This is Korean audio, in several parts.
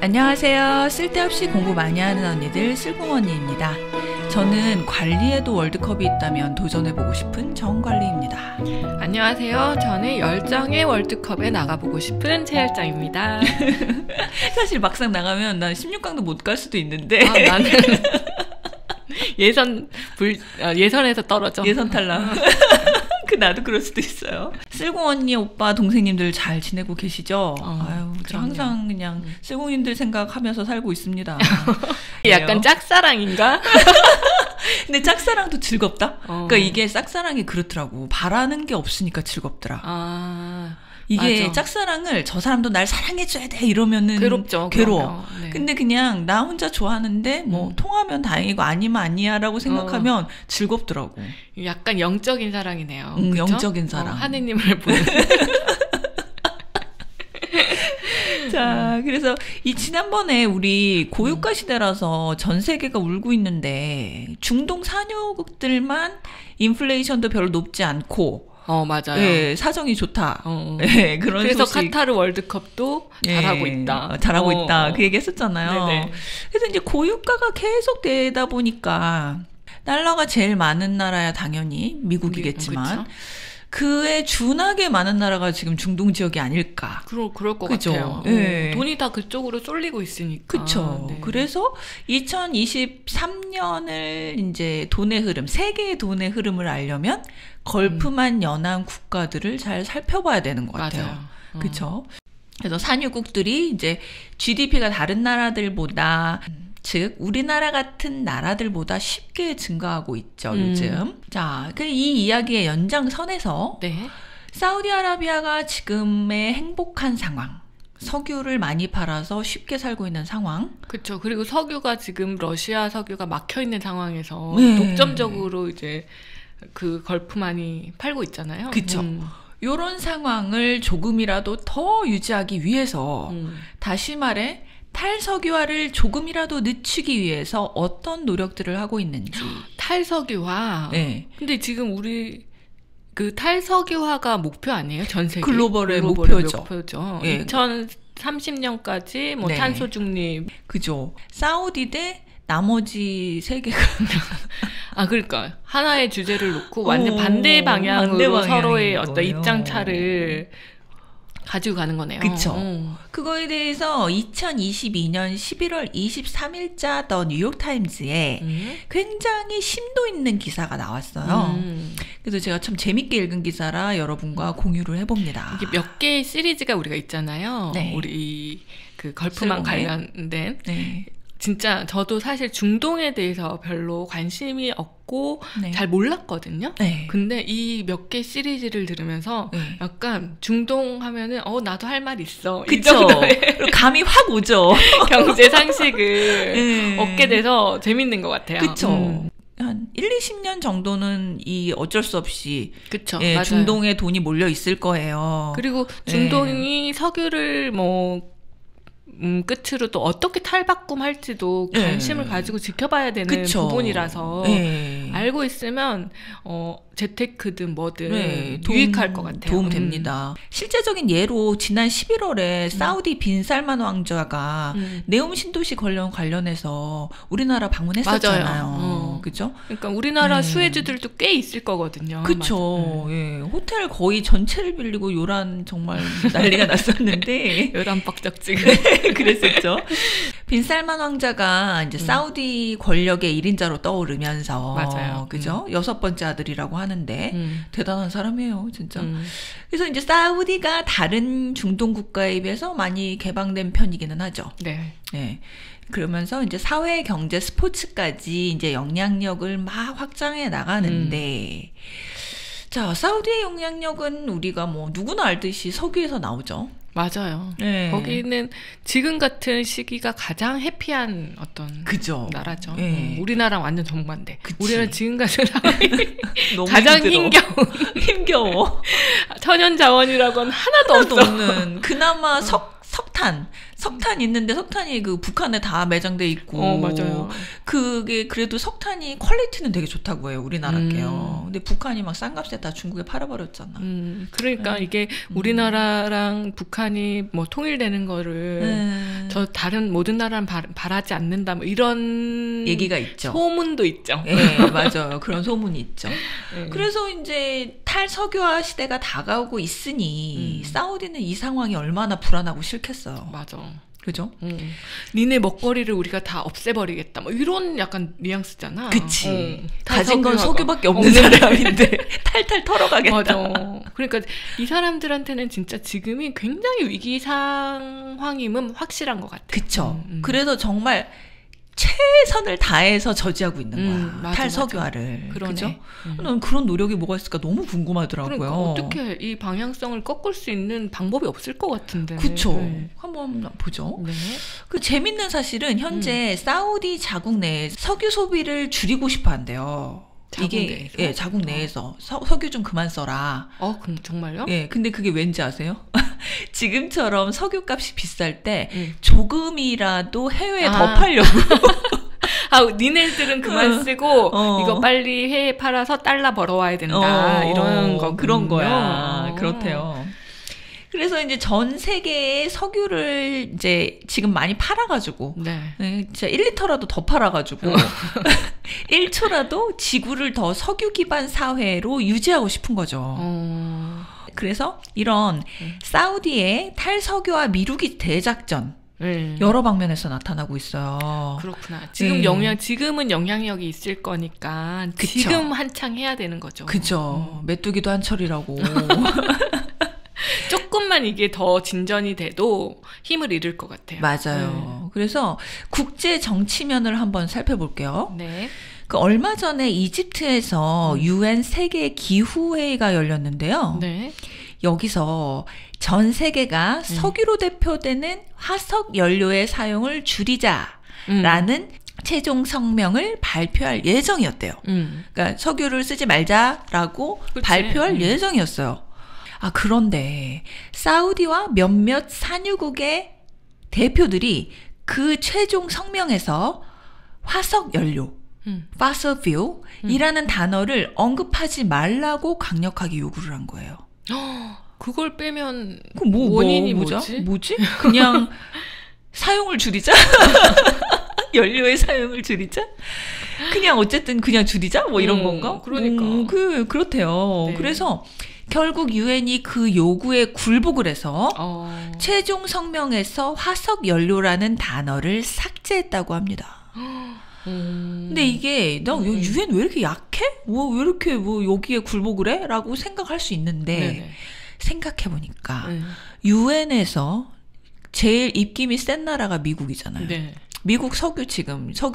안녕하세요. 쓸데없이 공부 많이 하는 언니들 슬공 언니입니다. 저는 관리에도 월드컵이 있다면 도전해보고 싶은 정관리입니다. 안녕하세요. 저는 열정의 월드컵에 나가보고 싶은 최열정입니다. 사실 막상 나가면 난 16강도 못 갈 수도 있는데 나는 예선에서 떨어져. 예선 탈락. 나도 그럴 수도 있어요. 쓸공 언니, 오빠, 동생님들 잘 지내고 계시죠? 아유, 저 항상 그냥 쓸공님들 생각하면서 살고 있습니다. 약간 짝사랑인가? 근데 짝사랑도 즐겁다? 그러니까 이게 짝사랑이 그렇더라고. 바라는 게 없으니까 즐겁더라. 이게 맞아. 짝사랑을 저 사람도 날 사랑해줘야 돼 이러면은 괴롭죠. 괴로워. 네. 근데 그냥 나 혼자 좋아하는데 뭐 통하면 다행이고 아니면 아니야라고 생각하면 즐겁더라고. 약간 영적인 사랑이네요. 영적인 사랑. 하느님을 보는. 자, 그래서 이 지난번에 우리 고유가 시대라서 전 세계가 울고 있는데 중동 산유국들만 인플레이션도 별로 높지 않고 맞아요. 네, 사정이 좋다. 네, 그런 그래서 소식. 카타르 월드컵도 잘하고 있다. 잘하고 있다. 그 얘기 했었잖아요. 네네. 그래서 이제 고유가가 계속 되다 보니까 달러가 제일 많은 나라야 당연히 미국이겠지만 그에 준하게 많은 나라가 지금 중동 지역이 아닐까. 그럴 것 그죠? 같아요. 네. 돈이 다 그쪽으로 쏠리고 있으니까. 그렇죠. 네. 그래서 2023년을 이제 돈의 흐름, 세계의 돈의 흐름을 알려면 걸프만 연한 국가들을 잘 살펴봐야 되는 것 같아요. 맞아요. 그렇죠. 그래서 산유국들이 이제 GDP가 다른 나라들보다 즉 우리나라 같은 나라들보다 쉽게 증가하고 있죠, 요즘. 자, 이 이야기의 연장선에서 사우디아라비아가 지금의 행복한 상황, 석유를 많이 팔아서 쉽게 살고 있는 상황. 그렇죠. 그리고 석유가 지금 러시아 석유가 막혀 있는 상황에서 독점적으로 이제 그 걸프만이 팔고 있잖아요. 그렇죠. 요런 상황을 조금이라도 더 유지하기 위해서 다시 말해 탈석유화를 조금이라도 늦추기 위해서 어떤 노력들을 하고 있는지. 탈석유화? 네. 근데 지금 우리 그 탈석유화가 목표 아니에요? 전 세계? 글로벌의 목표죠. 네. 2030년까지 뭐 탄소 중립. 그죠. 사우디 대 나머지 세계가. 그러니까 하나의 주제를 놓고 완전 반대 방향으로 서로의 어떤 입장 차를 가지고 가는 거네요. 그쵸. 그거에 대해서 2022년 11월 23일자 더 뉴욕타임즈에 굉장히 심도 있는 기사가 나왔어요. 그래서 제가 참 재밌게 읽은 기사라 여러분과 공유를 해봅니다. 이게 몇 개의 시리즈가 우리가 있잖아요. 네. 우리 그 걸프만 관련된. 네. 진짜 저도 사실 중동에 대해서 별로 관심이 없고 잘 몰랐거든요. 근데 이 몇 개 시리즈를 들으면서 약간 중동 하면은 나도 할 말 있어. 그쵸. 감이 확 오죠. 경제 상식을 얻게 돼서 재밌는 것 같아요. 그쵸. 한 1-20년 정도는 이 어쩔 수 없이 그쵸, 중동에 돈이 몰려 있을 거예요. 그리고 중동이 석유를 끝으로 또 어떻게 탈바꿈할지도 관심을 가지고 지켜봐야 되는 부분이라서 알고 있으면 재테크든 뭐든 유익할 것 같아요. 도움됩니다. 실제적인 예로 지난 11월에 사우디 빈 살만 왕자가 네옴 신도시 관련해서 우리나라 방문했었잖아요. 그죠? 그러니까 우리나라 수혜주들도 꽤 있을 거거든요. 그쵸. 호텔 거의 전체를 빌리고 요란 정말 난리가 났었는데 요란 뻑적지 그랬었죠. 빈 살만 왕자가 이제 사우디 권력의 1인자로 떠오르면서 그죠? 6번째 아들이라고 하는데 대단한 사람이에요, 진짜. 그래서 이제 사우디가 다른 중동 국가에 비해서 많이 개방된 편이기는 하죠. 네. 그러면서 이제 사회, 경제, 스포츠까지 이제 영향력을 막 확장해 나가는데 자, 사우디의 영향력은 우리가 뭐 누구나 알듯이 석유에서 나오죠. 맞아요. 거기는 지금 같은 시기가 가장 해피한 어떤 나라죠. 우리나라랑 완전 정반대. 우리나라 지금 같은 상황이 가장 힘겨워. 천연 자원이라고는 하나도 없는. 그나마 석탄 석탄 있는데 석탄이 그 북한에 다 매장돼 있고. 맞아요. 그게 그래도 석탄이 퀄리티는 되게 좋다고 해요. 우리나라게요. 근데 북한이 막 싼 값에 다 중국에 팔아버렸잖아. 그러니까 이게 우리나라랑 북한이 뭐 통일되는 거를 저 다른 모든 나라는 바라지 않는다 뭐 이런 얘기가 있죠. 소문도 있죠. 네, 맞아요. 그런 소문이 있죠. 그래서 이제 탈석유화 시대가 다가오고 있으니 사우디는 이 상황이 얼마나 불안하고 싫겠어요. 맞아. 그죠? 니네 먹거리를 우리가 다 없애버리겠다. 뭐 이런 약간 뉘앙스잖아. 그치. 가진 건 석유밖에 없는 사람인데 탈탈 털어가겠다. 맞아. 그러니까 이 사람들한테는 진짜 지금이 굉장히 위기 상황임은 확실한 것 같아. 그쵸. 그래서 정말 최선을 다해서 저지하고 있는 거야. 맞아, 탈석유화를. 그러네. 그죠? 난 그런 노력이 뭐가 있을까 너무 궁금하더라고요. 그러니까 어떻게 이 방향성을 꺾을 수 있는 방법이 없을 것 같은데. 그쵸. 한번 보죠. 네. 그 재밌는 사실은 현재 사우디 자국 내 석유 소비를 줄이고 싶어 한대요. 자국 내에서 석유 좀 그만 써라. 정말요? 예, 근데 그게 왠지 아세요? 지금처럼 석유값이 비쌀 때 조금이라도 해외에 더 팔려고. 니네들은 그만 쓰고 이거 빨리 해외에 팔아서 달러 벌어와야 된다. 이런 거 그런 거야. 그렇대요. 그래서 이제 전 세계의 석유를 이제 지금 많이 팔아가지고, 진짜 1리터라도 더 팔아가지고, 1초라도 지구를 더 석유 기반 사회로 유지하고 싶은 거죠. 그래서 이런 사우디의 탈석유화 미루기 대작전, 여러 방면에서 나타나고 있어요. 그렇구나. 지금은 영향력이 있을 거니까, 그쵸. 지금 한창 해야 되는 거죠. 그죠. 메뚜기도 한철이라고. 조금만 이게 더 진전이 돼도 힘을 잃을 것 같아요. 맞아요. 그래서 국제 정치면을 한번 살펴볼게요. 네. 그 얼마 전에 이집트에서 UN 세계 기후회의가 열렸는데요. 네. 여기서 전 세계가 석유로 대표되는 화석 연료의 사용을 줄이자라는 최종 성명을 발표할 예정이었대요. 그러니까 석유를 쓰지 말자라고 발표할 예정이었어요. 그런데 사우디와 몇몇 산유국의 대표들이 그 최종 성명에서 화석 연료, fossil fuel이라는 단어를 언급하지 말라고 강력하게 요구를 한 거예요. 그걸 빼면 원인이 뭐지? 그냥 사용을 줄이자? 연료의 사용을 줄이자? 그냥 어쨌든 그냥 줄이자? 뭐 이런 건가? 그러니까. 그렇대요. 네. 그래서 결국 유엔이 그 요구에 굴복을 해서 최종 성명에서 화석 연료라는 단어를 삭제했다고 합니다. 근데 이게 유엔 왜 이렇게 약해? 왜 이렇게 여기에 굴복을 해? 라고 생각할 수 있는데 생각해 보니까 유엔에서 제일 입김이 센 나라가 미국이잖아요. 네. 미국 석유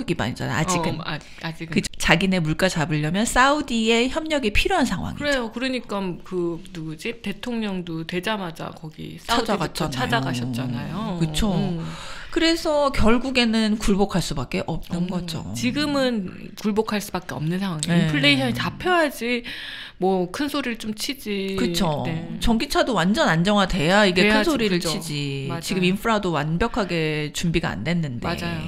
기반이잖아요. 아직은. 아직은. 자기네 물가 잡으려면 사우디의 협력이 필요한 상황이죠. 그래요. 그러니까 누구지? 대통령도 되자마자 거기 사우디부터 찾아가셨잖아요. 그렇죠. 그래서 결국에는 굴복할 수밖에 없는 거죠. 지금은 굴복할 수밖에 없는 상황이에요. 인플레이션이 잡혀야지 뭐 큰 소리를 좀 치지. 그렇죠. 전기차도 완전 안정화돼야 이게 큰 소리를 그죠. 치지. 맞아요. 지금 인프라도 완벽하게 준비가 안 됐는데. 맞아요.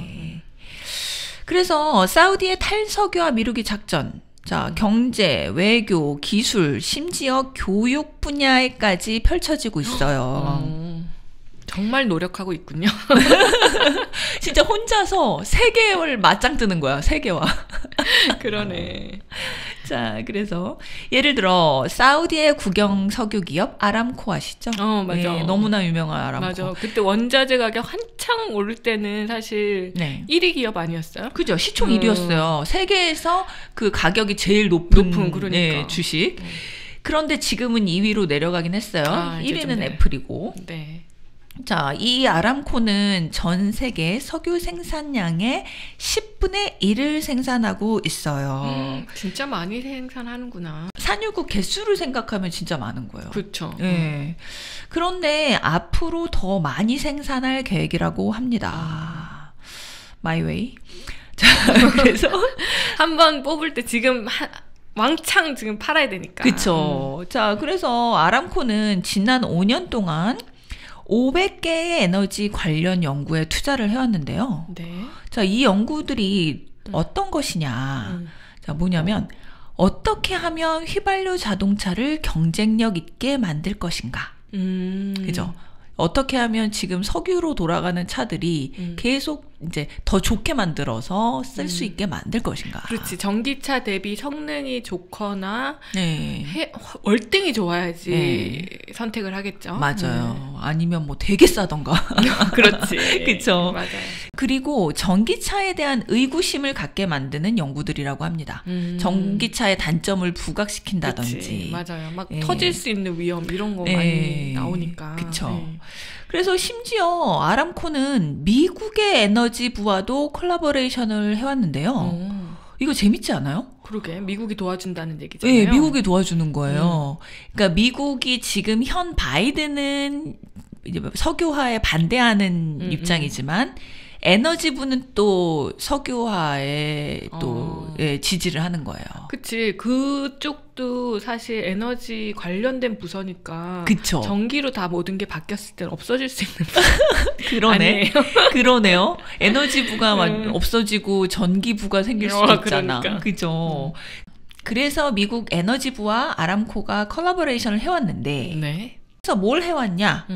그래서 사우디의 탈석유화 미루기 작전. 자, 경제, 외교, 기술, 심지어 교육 분야에까지 펼쳐지고 있어요. 정말 노력하고 있군요. 진짜 혼자서 세계를 맞짱 뜨는 거야, 세계와. 그러네. 자, 그래서 예를 들어 사우디의 국영 석유 기업 아람코 아시죠? 맞아. 네, 너무나 유명한 아람코. 맞아. 그때 원자재 가격 한창 오를 때는 사실 1위 기업 아니었어요? 그죠. 시총 1위였어요. 세계에서 그 가격이 제일 높은 그러니까. 주식. 그런데 지금은 2위로 내려가긴 했어요. 1위는 애플이고. 네. 자, 이 아람코는 전 세계 석유 생산량의 10분의 1을 생산하고 있어요. 진짜 많이 생산하는구나. 산유국 개수를 생각하면 진짜 많은 거예요. 그렇죠. 네. 그런데 앞으로 더 많이 생산할 계획이라고 합니다. My way. 자, 그래서 한번 뽑을 때 지금 왕창 지금 팔아야 되니까. 그렇죠. 자, 그래서 아람코는 지난 5년 동안 500개의 에너지 관련 연구에 투자를 해왔는데요. 네. 자, 이 연구들이 어떤 것이냐. 자, 뭐냐면 어떻게 하면 휘발유 자동차를 경쟁력 있게 만들 것인가. 그죠? 어떻게 하면 지금 석유로 돌아가는 차들이 계속 이제 더 좋게 만들어서 쓸 수 있게 만들 것인가. 그렇지. 전기차 대비 성능이 좋거나 네. 월등히 좋아야지 네. 선택을 하겠죠. 맞아요. 아니면 뭐 되게 싸던가. 그렇지. 그렇죠. 맞아요. 그리고 전기차에 대한 의구심을 갖게 만드는 연구들이라고 합니다. 전기차의 단점을 부각시킨다든지. 그치. 맞아요. 막 터질 수 있는 위험 이런 거 많이 나오니까. 그렇죠. 그래서 심지어 아람코는 미국의 에너지부와도 콜라보레이션을 해왔는데요. 이거 재밌지 않아요? 그러게. 미국이 도와준다는 얘기잖아요. 네, 미국이 도와주는 거예요. 그러니까 미국이 지금 현 바이든은 이제 석유화에 반대하는 입장이지만 에너지부는 또 석유화에 또 예, 지지를 하는 거예요. 그치. 그쪽도 사실 에너지 관련된 부서니까. 그쵸. 전기로 다 모든 게 바뀌었을 땐 없어질 수 있는 그러네. 그러네요. 에너지부가 없어지고 전기부가 생길 수도 있잖아. 그러니까. 그죠. 그래서 미국 에너지부와 아람코가 콜라보레이션을 해왔는데 네. 그래서 뭘 해왔냐.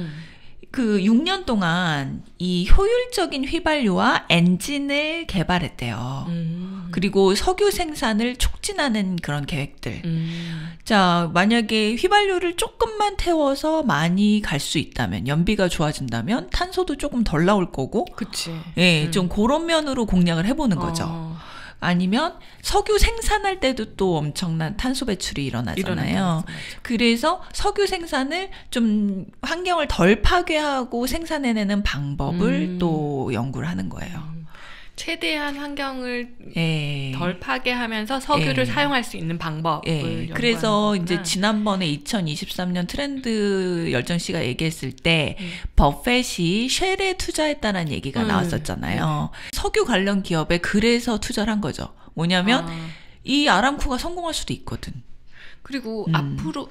그 6년 동안 이 효율적인 휘발유와 엔진을 개발했대요. 그리고 석유 생산을 촉진하는 그런 계획들. 자, 만약에 휘발유를 조금만 태워서 많이 갈 수 있다면, 연비가 좋아진다면 탄소도 조금 덜 나올 거고. 그치. 예, 좀 그런 면으로 공략을 해보는 거죠. 아니면 석유 생산할 때도 또 엄청난 탄소 배출이 일어나잖아요. 그래서 석유 생산을 좀 환경을 덜 파괴하고 생산해내는 방법을 또 연구를 하는 거예요. 최대한 환경을 덜 파괴하면서 석유를 사용할 수 있는 방법을 그래서 이제 지난번에 2023년 트렌드 열정 씨가 얘기했을 때 버펫이 쉘에 투자했다는 얘기가 나왔었잖아요. 석유 관련 기업에 그래서 투자를 한 거죠. 뭐냐면 이 아람코가 성공할 수도 있거든. 그리고 앞으로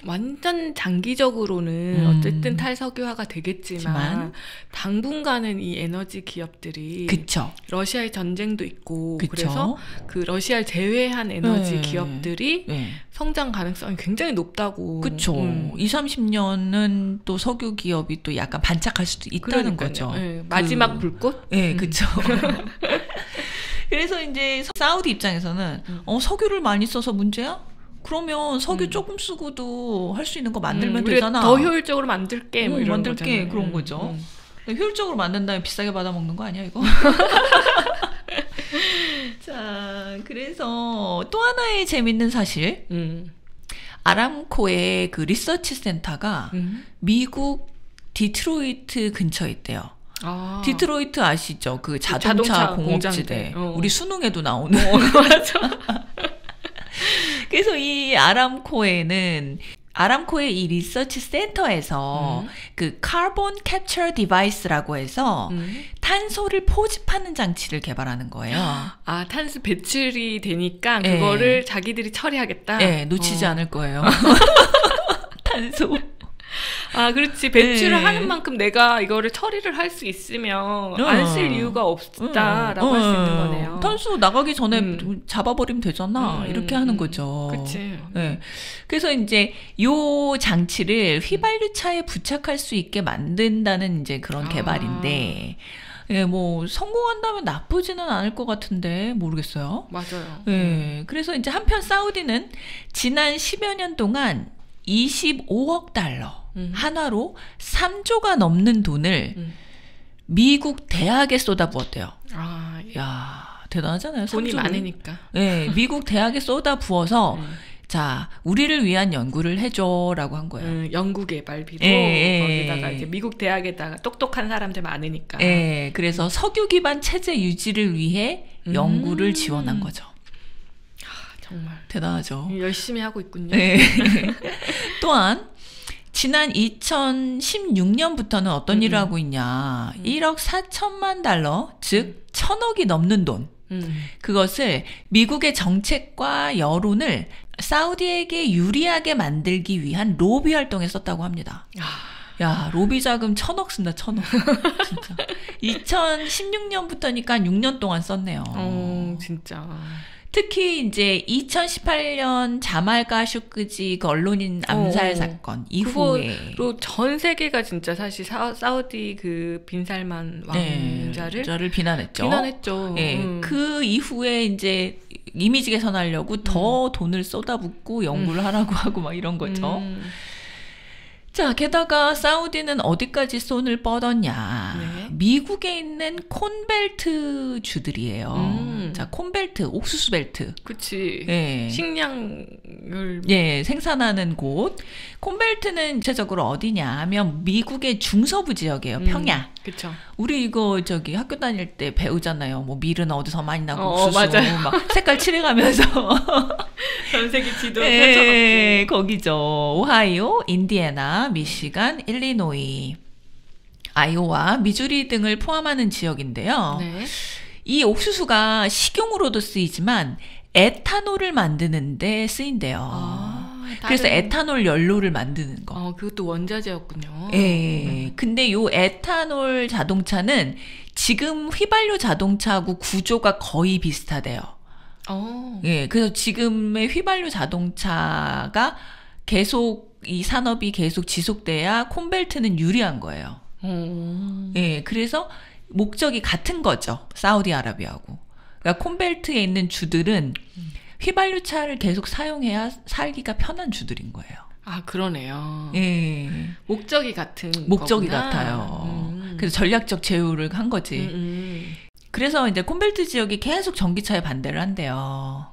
완전 장기적으로는 어쨌든 탈석유화가 되겠지만 당분간은 이 에너지 기업들이 그쵸. 러시아의 전쟁도 있고 그쵸. 그래서 그 러시아를 제외한 에너지 기업들이 성장 가능성이 굉장히 높다고. 그쵸. 20-30년은 또 석유 기업이 또 약간 반짝할 수도 있다는 거죠. 마지막 불꽃? 네, 그쵸. 그래서 이제 사우디 입장에서는 석유를 많이 써서 문제야? 그러면 석유 조금 쓰고도 할 수 있는 거 만들면 되잖아. 더 효율적으로 만들게. 뭐 이런 만들게 거잖아요. 그런 거죠. 효율적으로 만든다면 비싸게 받아먹는 거 아니야 이거? 자, 그래서 또 하나의 재밌는 사실. 아람코의 그 리서치 센터가 미국 디트로이트 근처에 있대요. 디트로이트 아시죠? 그 자동차 공업지대. 우리 수능에도 나오는. 맞아. 그래서 이 아람코의 이 리서치 센터에서 그 카본 캡처 디바이스라고 해서 탄소를 포집하는 장치를 개발하는 거예요. 아, 탄소 배출이 되니까 그거를 자기들이 처리하겠다? 네, 놓치지 않을 거예요. 탄소. 아, 그렇지. 배출을 하는 만큼 내가 이거를 처리를 할 수 있으면 안 쓸 이유가 없다라고 할 수 있는 거네요. 탄소 나가기 전에 잡아버리면 되잖아. 이렇게 하는 거죠. 그치. 네. 그래서 이제 요 장치를 휘발유차에 부착할 수 있게 만든다는 이제 그런 개발인데, 예, 뭐 성공한다면 나쁘지는 않을 것 같은데 모르겠어요. 맞아요. 예. 그래서 이제 한편 사우디는 지난 10여 년 동안 25억 달러 한화로 3조가 넘는 돈을 미국 대학에 쏟아부었대요. 야, 대단하잖아요. 돈이 많으니까. 네, 미국 대학에 쏟아부어서 자, 우리를 위한 연구를 해줘라고 한 거예요. 연구개발비로 거기다가 이제 미국 대학에다가 똑똑한 사람들 많으니까. 네, 그래서 석유 기반 체제 유지를 위해 연구를 지원한 거죠. 정말 대단하죠. 열심히 하고 있군요. 네. 또한 지난 2016년부터는 어떤 일을 하고 있냐. 1억 4천만 달러, 즉 1,000억이 넘는 돈. 그것을 미국의 정책과 여론을 사우디에게 유리하게 만들기 위한 로비 활동에 썼다고 합니다. 야, 로비 자금 1,000억 쓴다, 1,000억. 진짜. 2016년부터니까 6년 동안 썼네요. 진짜. 특히 이제 2018년 자말 가쇼크지 그 언론인 암살 사건 이후에 그거로 전 세계가 진짜 사실 사우디 그 빈살만 왕자를 비난했죠. 예, 그 이후에 이제 이미지 개선하려고 더 돈을 쏟아붓고 연구를 하라고 하고 막 이런 거죠. 자, 게다가 사우디는 어디까지 손을 뻗었냐. 네. 미국에 있는 콘벨트 주들이에요. 자, 콘벨트, 옥수수 벨트. 그치. 예. 식량을. 예, 생산하는 곳. 콘벨트는 구체적으로 어디냐 하면 미국의 중서부 지역이에요. 평야. 그쵸. 우리 이거 학교 다닐 때 배우잖아요. 뭐 밀은 어디서 많이 나고 옥수수 맞아요. 막 색깔 칠해가면서 전 세계 지도 펼쳐놓고. 거기죠. 오하이오, 인디애나, 미시간, 일리노이, 아이오와, 미주리 등을 포함하는 지역인데요. 네. 이 옥수수가 식용으로도 쓰이지만 에탄올을 만드는 데 쓰인대요. 그래서 에탄올 연료를 만드는 거. 그것도 원자재였군요. 예. 근데 요 에탄올 자동차는 지금 휘발유 자동차하고 구조가 거의 비슷하대요. 예. 그래서 지금의 휘발유 자동차가 계속 이 산업이 계속 지속돼야 콘벨트는 유리한 거예요. 예. 그래서 목적이 같은 거죠. 사우디아라비아하고. 그러니까 콘벨트에 있는 주들은 휘발유 차를 계속 사용해야 살기가 편한 주들인 거예요. 아, 그러네요. 예. 목적이 같은 목적이 거구나. 같아요. 그래서 전략적 제휴를 한 거지. 그래서 이제 콘벨트 지역이 계속 전기차에 반대를 한대요.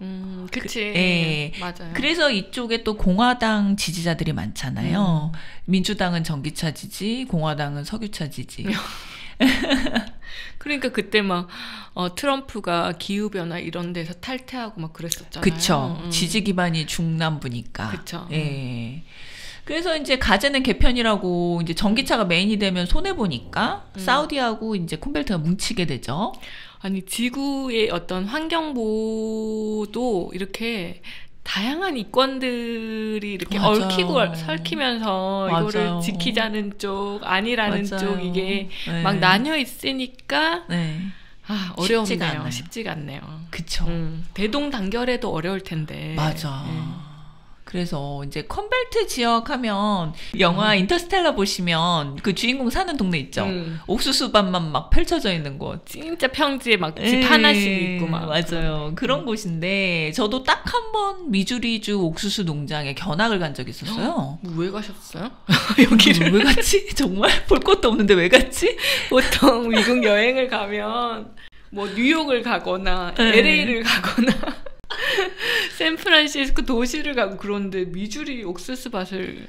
그치. 예. 맞아요. 그래서 이쪽에 또 공화당 지지자들이 많잖아요. 민주당은 전기차 지지, 공화당은 석유차 지지. 그러니까 그때 막 트럼프가 기후변화 이런 데서 탈퇴하고 막 그랬었잖아요. 그쵸. 지지 기반이 중남부니까. 그쵸. 예. 그래서 이제 가제는 개편이라고 이제 전기차가 메인이 되면 손해보니까 사우디하고 이제 콘벨트가 뭉치게 되죠. 아니, 지구의 어떤 환경보도 이렇게 다양한 이권들이 이렇게 맞아요. 얽히고 설키면서 맞아요. 이거를 지키자는 쪽, 아니라는 맞아요. 쪽 이게 네. 막 나뉘어 있으니까 네. 어려운데요. 쉽지가 않네요. 그쵸. 대동단결에도 어려울 텐데. 맞아. 그래서 이제 콘벨트 지역 하면 영화 인터스텔라 보시면 그 주인공 사는 동네 있죠. 옥수수밭만 막 펼쳐져 있는 곳. 진짜 평지에 막 집 하나씩 있고 막. 맞아요. 그런 곳인데 저도 딱 한 번 미주리주 옥수수 농장에 견학을 간 적이 있었어요. 왜 가셨어요? 여기를 왜 갔지? 정말 볼 것도 없는데 왜 갔지? 보통 미국 여행을 가면 뭐 뉴욕을 가거나 LA를 가거나 샌프란시스코 도시를 가고 그런데 미주리 옥수수밭이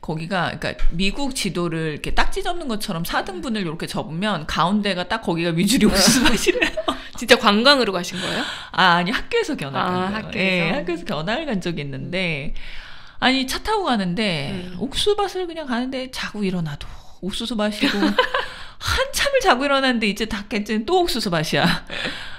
거기가 그러니까 미국 지도를 이렇게 딱지 접는 것처럼 4등분을 이렇게 접으면 가운데가 딱 거기가 미주리 옥수수밭이래요. 진짜 관광으로 가신 거예요? 아니 학교에서 견학한 거예요. 학교에서? 네, 학교에서 견학을 간 적이 있는데 아니 차 타고 가는데 옥수수밭을 그냥 가는데 자고 일어나도 옥수수밭이고 한참을 자고 일어났는데 이제 닫겠지 또 옥수수밭이야.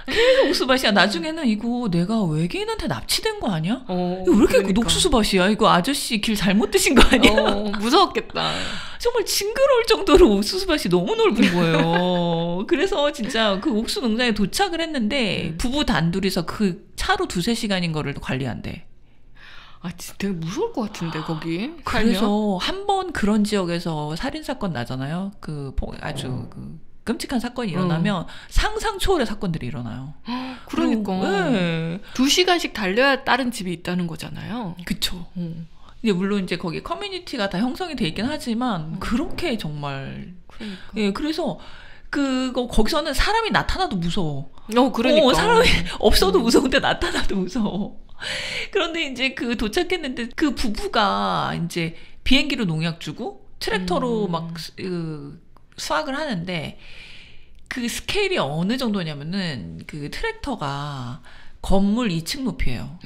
계속 옥수수밭이야. 나중에는 이거 내가 외계인한테 납치된 거 아니야? 이거 왜 이렇게 그러니까. 옥수수밭이야? 이거 아저씨 길 잘못 드신 거 아니야? 무서웠겠다. 정말 징그러울 정도로 옥수수밭이 너무 넓은 거예요. 그래서 진짜 그 옥수수 농장에 도착을 했는데 부부 단둘이서 그 차로 2-3시간인 거를 관리한대. 진짜 되게 무서울 것 같은데 거기. 그래서 한 번 그런 지역에서 살인사건 나잖아요. 아주 끔찍한 사건이 일어나면 상상 초월의 사건들이 일어나요. 그러니까. 네. 2시간씩 달려야 다른 집이 있다는 거잖아요. 그쵸. 근데 물론 이제 거기 커뮤니티가 다 형성이 돼 있긴 하지만 그렇게 정말. 그러니까. 예, 그래서 거기서는 사람이 나타나도 무서워. 그러니까. 사람이 없어도 무서운데 나타나도 무서워. 그런데 이제 도착했는데 그 부부가 이제 비행기로 농약 주고 트랙터로 막 수확을 하는데 그 스케일이 어느 정도냐면은 그 트랙터가 건물 2층 높이에요.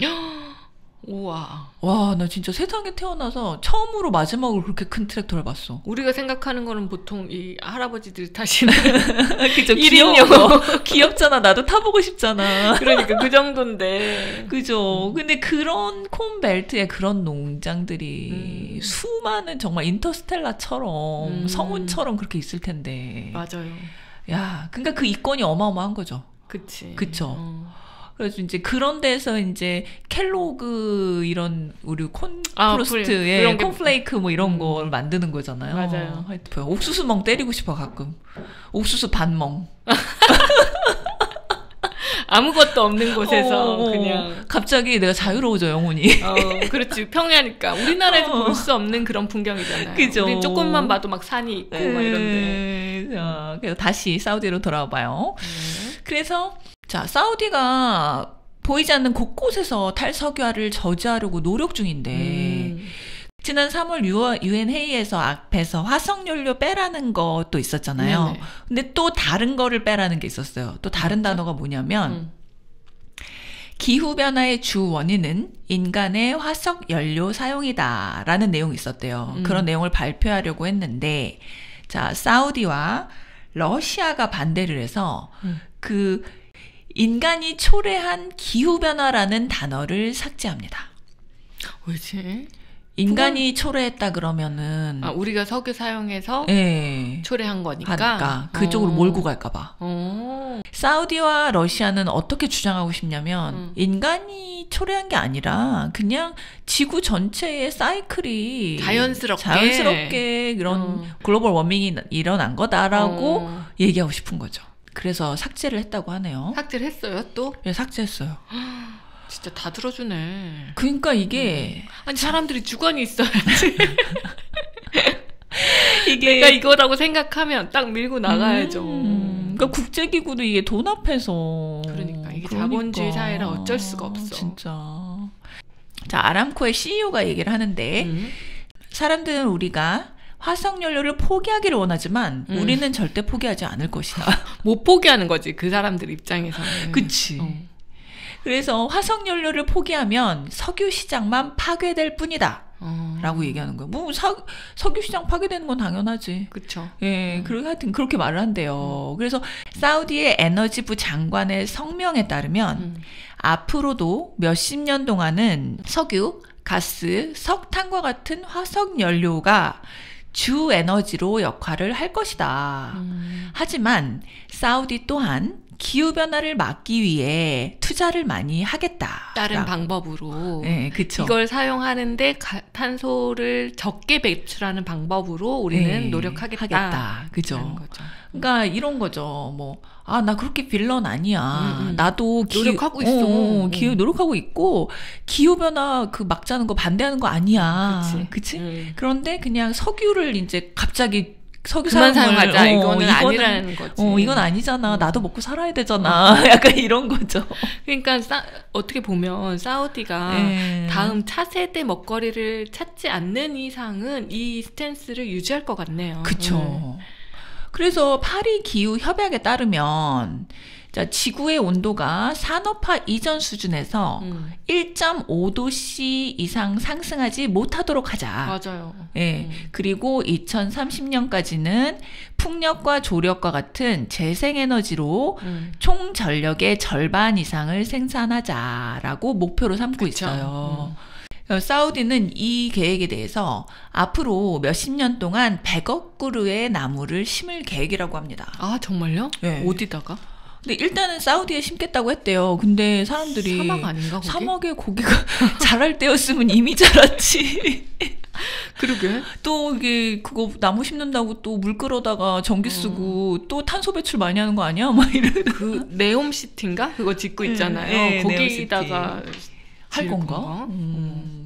우와. 와, 나 진짜 세상에 태어나서 처음으로 마지막으로 그렇게 큰 트랙터를 봤어. 우리가 생각하는 거는 보통 이 할아버지들이 타시는 그죠. 귀여워. 귀엽잖아. 나도 타보고 싶잖아. 그러니까 그 정도인데. 그죠. 근데 그런 콘벨트에 그런 농장들이 수많은 정말 인터스텔라처럼 성운처럼 그렇게 있을 텐데. 맞아요. 야, 그러니까 그 이권이 어마어마한 거죠. 그치. 그쵸. 그래서 이제 그런 데서 이제 켈로그 이런 우리 프로스트의 콘플레이크 뭐 이런 걸 만드는 거잖아요. 맞아요. 하여튼 옥수수멍 때리고 싶어 가끔. 옥수수 반멍. 아무것도 없는 곳에서 그냥 갑자기 내가 자유로워져 영혼이. 그렇지. 평야니까 우리나라에서 볼 수 없는 그런 풍경이잖아요. 그죠. 우리 조금만 봐도 막 산이 있고 막 이런데. 자, 그래서 다시 사우디로 돌아와봐요. 그래서 자, 사우디가 보이지 않는 곳곳에서 탈석유화를 저지하려고 노력 중인데 지난 3월 UN 회의에서 앞에서 화석연료 빼라는 것도 있었잖아요. 네네. 근데 또 다른 거를 빼라는 게 있었어요. 또 다른 단어가 뭐냐면 기후변화의 주 원인은 인간의 화석연료 사용이다라는 내용이 있었대요. 그런 내용을 발표하려고 했는데 자, 사우디와 러시아가 반대를 해서 그 인간이 초래한 기후변화라는 단어를 삭제합니다. 왜지? 인간이 초래했다 그러면은 우리가 석유 사용해서 초래한 거니까 하니까 그쪽으로 몰고 갈까봐. 사우디와 러시아는 어떻게 주장하고 싶냐면 인간이 초래한 게 아니라 그냥 지구 전체의 사이클이 자연스럽게 이런 글로벌 워밍이 일어난 거다라고 얘기하고 싶은 거죠. 그래서 삭제를 했다고 하네요. 삭제를 했어요 또? 네, 삭제했어요. 진짜 다 들어주네. 그러니까 이게 아니 사람들이 주관이 있어야지. 이게 내가 이거라고 생각하면 딱 밀고 나가야죠. 그러니까 국제기구도 이게 돈 앞에서 그러니까 이게 자본주의 사회라 어쩔 수가 없어. 진짜. 자, 아람코의 CEO가 얘기를 하는데 사람들은 우리가 화석연료를 포기하기를 원하지만 우리는 절대 포기하지 않을 것이다. 못 포기하는 거지 그 사람들 입장에서는. 그치. 그래서 화석연료를 포기하면 석유 시장만 파괴될 뿐이다. 라고 얘기하는 거예요. 뭐 석유 시장 파괴되는 건 당연하지. 그렇죠. 예, 그리고 하여튼 그렇게 말을 한대요. 그래서 사우디의 에너지부 장관의 성명에 따르면 앞으로도 몇십 년 동안은 석유, 가스, 석탄과 같은 화석연료가 주 에너지로 역할을 할 것이다. 하지만 사우디 또한 기후변화를 막기 위해 투자를 많이 하겠다. 다른 방법으로. 네, 그쵸. 이걸 사용하는데 탄소를 적게 배출하는 방법으로 우리는 노력하겠다. 그죠. 그러니까 이런 거죠. 뭐, 나 그렇게 빌런 아니야. 나도 노력하고 있어. 노력하고 있고, 기후변화 막자는 거 반대하는 거 아니야. 그치? 그런데 그냥 석유를 이제 갑자기 석유 사용하자. 이거는 아니라는 거지. 이건 아니잖아. 나도 먹고 살아야 되잖아. 약간 이런 거죠. 그러니까 어떻게 보면 사우디가 다음 차세대 먹거리를 찾지 않는 이상은 이 스탠스를 유지할 것 같네요. 그쵸. 그래서 파리 기후 협약에 따르면 자, 지구의 온도가 산업화 이전 수준에서 1.5도씨 이상 상승하지 못하도록 하자. 맞아요. 예. 그리고 2030년까지는 풍력과 조력과 같은 재생에너지로 총 전력의 절반 이상을 생산하자라고 목표로 삼고 있어요. 사우디는 이 계획에 대해서 앞으로 몇십 년 동안 100억 그루의 나무를 심을 계획이라고 합니다. 아, 정말요? 네. 어디다가? 근데 일단은 사우디에 심겠다고 했대요. 근데 사람들이 사막 아닌가 거기? 사막에 고기가 자랄 때였으면 이미 자랐지. 그러게. 또 이게 그거 나무 심는다고 또 물 끌어다가 전기 쓰고 또 탄소 배출 많이 하는 거 아니야? 막 이런. 그 네옴시티인가? 그거 짓고 있잖아요. 거기다가 할 건가?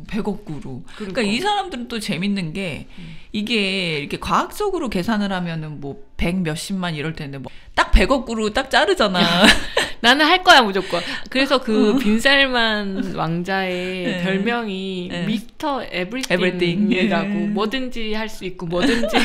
100억 구로. 그러니까 이 사람들은 또 재밌는 게 이게 이렇게 과학적으로 계산을 하면은 뭐 100 몇십만 이럴 텐데 뭐 딱 100억 구로 딱 자르잖아. 나는 할 거야 무조건. 그래서 그 빈살만 왕자의 별명이 미스터 에브리띵이라고 뭐든지 할 수 있고 뭐든지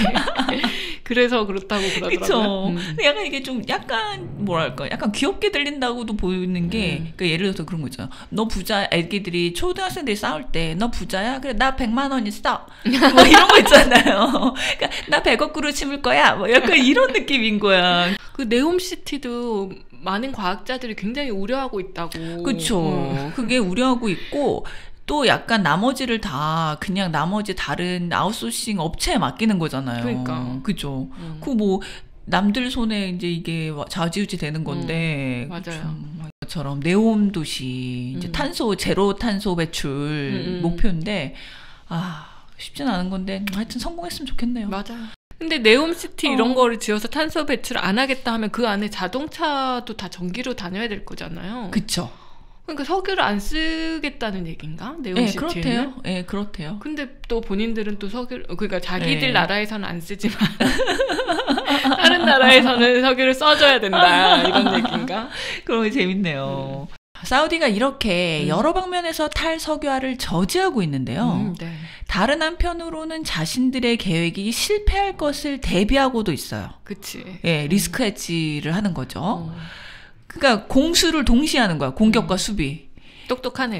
그래서 그렇다고 그러더라고요. 그쵸. 약간 이게 좀 약간 뭐랄까 약간 귀엽게 들린다고도 보이는 게 그러니까 예를 들어서 그런 거 있잖아. 너 부자 애기들이 초등학생들이 싸울 때 너 부자야? 그래 나 100만 원 있어. 뭐 이런 거 있잖아요. 그러니까 나 100억 그루 심을 거야. 뭐 약간 이런 느낌인 거야. 그 네옴시티도 많은 과학자들이 굉장히 우려하고 있다고. 그쵸. 그게 우려하고 있고 또 약간 나머지를 다 그냥 나머지 다른 아웃소싱 업체에 맡기는 거잖아요. 그러니까. 그죠. 그 뭐 남들 손에 이제 이게 좌지우지 되는 건데. 맞아요. 처럼 네옴 도시 이제 탄소 제로 탄소 배출 목표인데 쉽진 않은 건데 하여튼 성공했으면 좋겠네요. 맞아요. 근데 네옴시티 이런 거를 지어서 탄소 배출 안 하겠다 하면 그 안에 자동차도 다 전기로 다녀야 될 거잖아요. 그쵸. 그러니까 석유를 안 쓰겠다는 얘기인가? 네옴시티는? 네, 그렇대요. 근데 또 본인들은 또 그러니까 자기들 나라에서는 안 쓰지만 다른 나라에서는 석유를 써줘야 된다 이런 얘기인가? 그런 게 재밌네요. 사우디가 이렇게 여러 방면에서 탈석유화를 저지하고 있는데요. 네. 다른 한편으로는 자신들의 계획이 실패할 것을 대비하고도 있어요. 그치. 예, 리스크 해지를 하는 거죠. 그러니까 공수를 동시에 하는 거야. 공격과 수비. 똑똑하네요.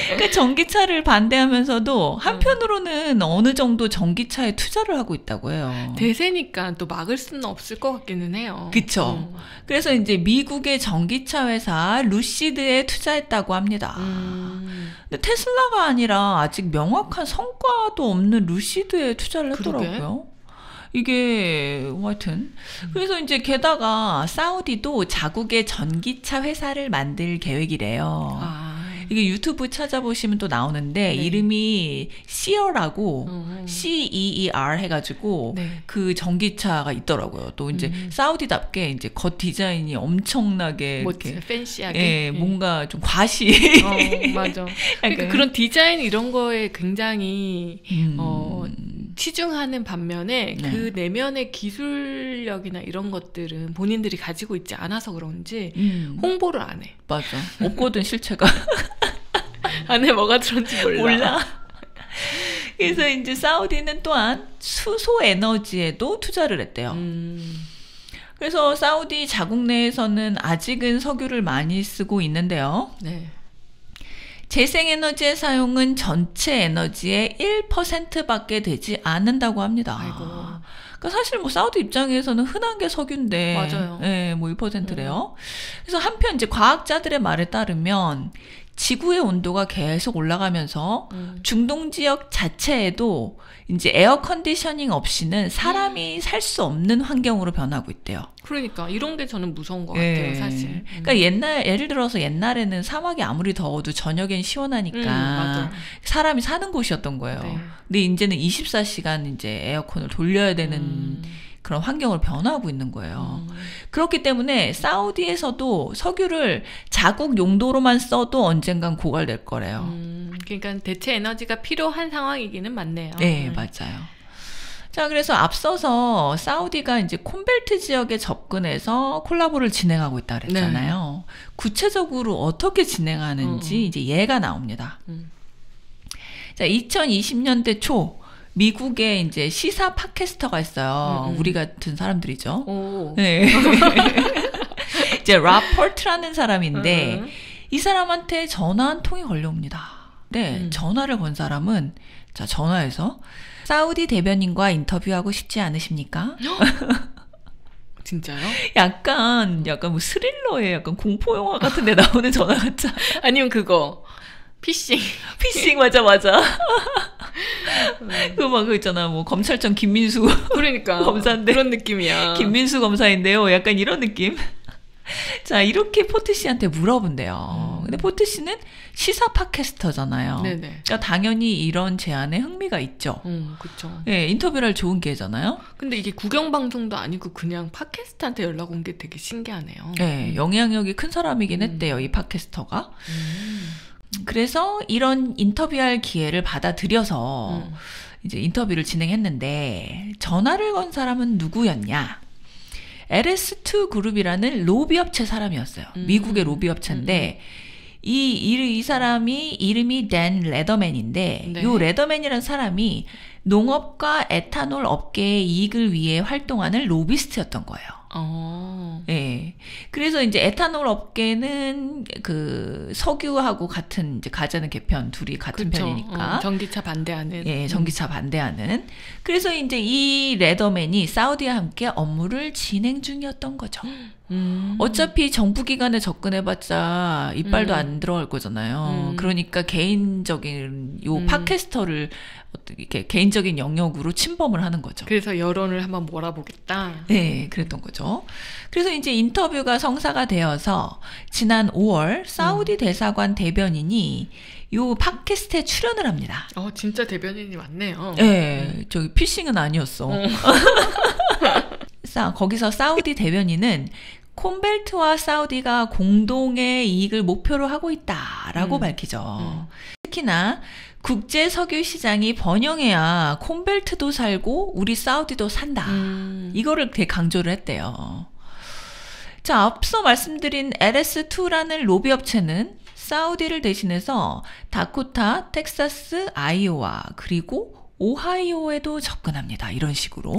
그러니까 전기차를 반대하면서도 한편으로는 어느 정도 전기차에 투자를 하고 있다고 해요. 대세니까 또 막을 수는 없을 것 같기는 해요. 그쵸. 그래서 이제 미국의 전기차 회사 루시드에 투자했다고 합니다. 근데 테슬라가 아니라 아직 명확한 성과도 없는 루시드에 투자를 했더라고요. 이게 하여튼 그래서 이제 게다가 사우디도 자국의 전기차 회사를 만들 계획이래요. 이게 유튜브 찾아보시면 또 나오는데 이름이 시어라고 CEER 해가지고 그 전기차가 있더라고요. 또 이제 사우디답게 이제 겉 디자인이 엄청나게 이렇게 팬시하게 뭔가 좀 과시. 맞아. 그러니까 그런 디자인 이런 거에 굉장히 치중하는 반면에 그 내면의 기술력이나 이런 것들은 본인들이 가지고 있지 않아서 그런지 홍보를 안 해. 맞아. 없거든 실체가. 안에 뭐가 들었는지 몰라. 그래서 이제 사우디는 또한 수소 에너지에도 투자를 했대요. 그래서 사우디 자국 내에서는 아직은 석유를 많이 쓰고 있는데요. 재생에너지의 사용은 전체 에너지의 1%밖에 되지 않는다고 합니다. 그러니까 사실 뭐 사우디 입장에서는 흔한 게 석유인데, 맞아요. 뭐 1%래요. 그래서 한편 이제 과학자들의 말에 따르면 지구의 온도가 계속 올라가면서 중동 지역 자체에도 이제 에어 컨디셔닝 없이는 사람이 살 수 없는 환경으로 변하고 있대요. 그러니까 이런 게 저는 무서운 것 같아요, 사실. 그러니까 예를 들어서 옛날에는 사막이 아무리 더워도 저녁엔 시원하니까 사람이 사는 곳이었던 거예요. 근데 이제는 24시간 이제 에어컨을 돌려야 되는 그런 환경을 변화하고 있는 거예요. 그렇기 때문에 사우디에서도 석유를 자국 용도로만 써도 언젠간 고갈될 거래요. 그러니까 대체 에너지가 필요한 상황이기는 맞네요. 네, 맞아요. 자, 그래서 앞서서 사우디가 이제 콘벨트 지역에 접근해서 콜라보를 진행하고 있다 그랬잖아요. 구체적으로 어떻게 진행하는지 이제 예가 나옵니다. 자, 2020년대 초 미국에 이제 시사 팟캐스터가 있어요. 우리 같은 사람들이죠. 네. 이제 라포트라는 사람인데 이 사람한테 전화 한 통이 걸려옵니다. 네, 전화를 건 사람은 자 전화해서 사우디 대변인과 인터뷰하고 싶지 않으십니까? 진짜요? 약간 뭐 스릴러의 약간 공포 영화 같은 데 나오는 전화 같자. 아니면 그거 피싱 맞아. 그거 있잖아. 뭐 검찰청 김민수 그러니까 검사인데 그런 느낌이야. 김민수 검사인데요. 약간 이런 느낌. 자, 이렇게 포트 씨한테 물어본대요. 근데 포트 씨는 시사 팟캐스터잖아요. 네네. 그러니까 당연히 이런 제안에 흥미가 있죠. 그렇죠. 예, 인터뷰를 할 좋은 기회잖아요. 근데 이게 국영 방송도 아니고 그냥 팟캐스트한테 연락 온 게 되게 신기하네요. 네, 영향력이 큰 사람이긴 했대요. 이 팟캐스터가. 그래서 이런 인터뷰할 기회를 받아들여서 이제 인터뷰를 진행했는데 전화를 건 사람은 누구였냐? LS2 그룹이라는 로비업체 사람이었어요. 미국의 로비업체인데 이 사람이 이름이 댄 레더맨인데 요 레더맨이라는 사람이 농업과 에탄올 업계의 이익을 위해 활동하는 로비스트였던 거예요. 예. 그래서 이제 에탄올 업계는 그 석유하고 같은 이제 가자는 개편 둘이 같은 그쵸. 편이니까. 전기차 반대하는. 예, 전기차 반대하는. 그래서 이제 이 레더맨이 사우디와 함께 업무를 진행 중이었던 거죠. 어차피 정부 기관에 접근해봤자 이빨도 안 들어갈 거잖아요. 그러니까 개인적인 요 팟캐스터를 이렇게 개인적인 영역으로 침범을 하는 거죠. 그래서 여론을 한번 몰아보겠다. 네, 그랬던 거죠. 그래서 이제 인터뷰가 성사가 되어서 지난 5월 사우디 대사관 대변인이 요 팟캐스트에 출연을 합니다. 진짜 대변인이 맞네요. 네, 저기 피싱은 아니었어. 거기서 사우디 대변인은 콤벨트와 사우디가 공동의 이익을 목표로 하고 있다라고 밝히죠. 특히나 국제 석유 시장이 번영해야 콤벨트도 살고 우리 사우디도 산다. 이거를 되게 강조를 했대요. 자, 앞서 말씀드린 LS2라는 로비 업체는 사우디를 대신해서 다코타, 텍사스, 아이오와 그리고 오하이오에도 접근합니다. 이런 식으로.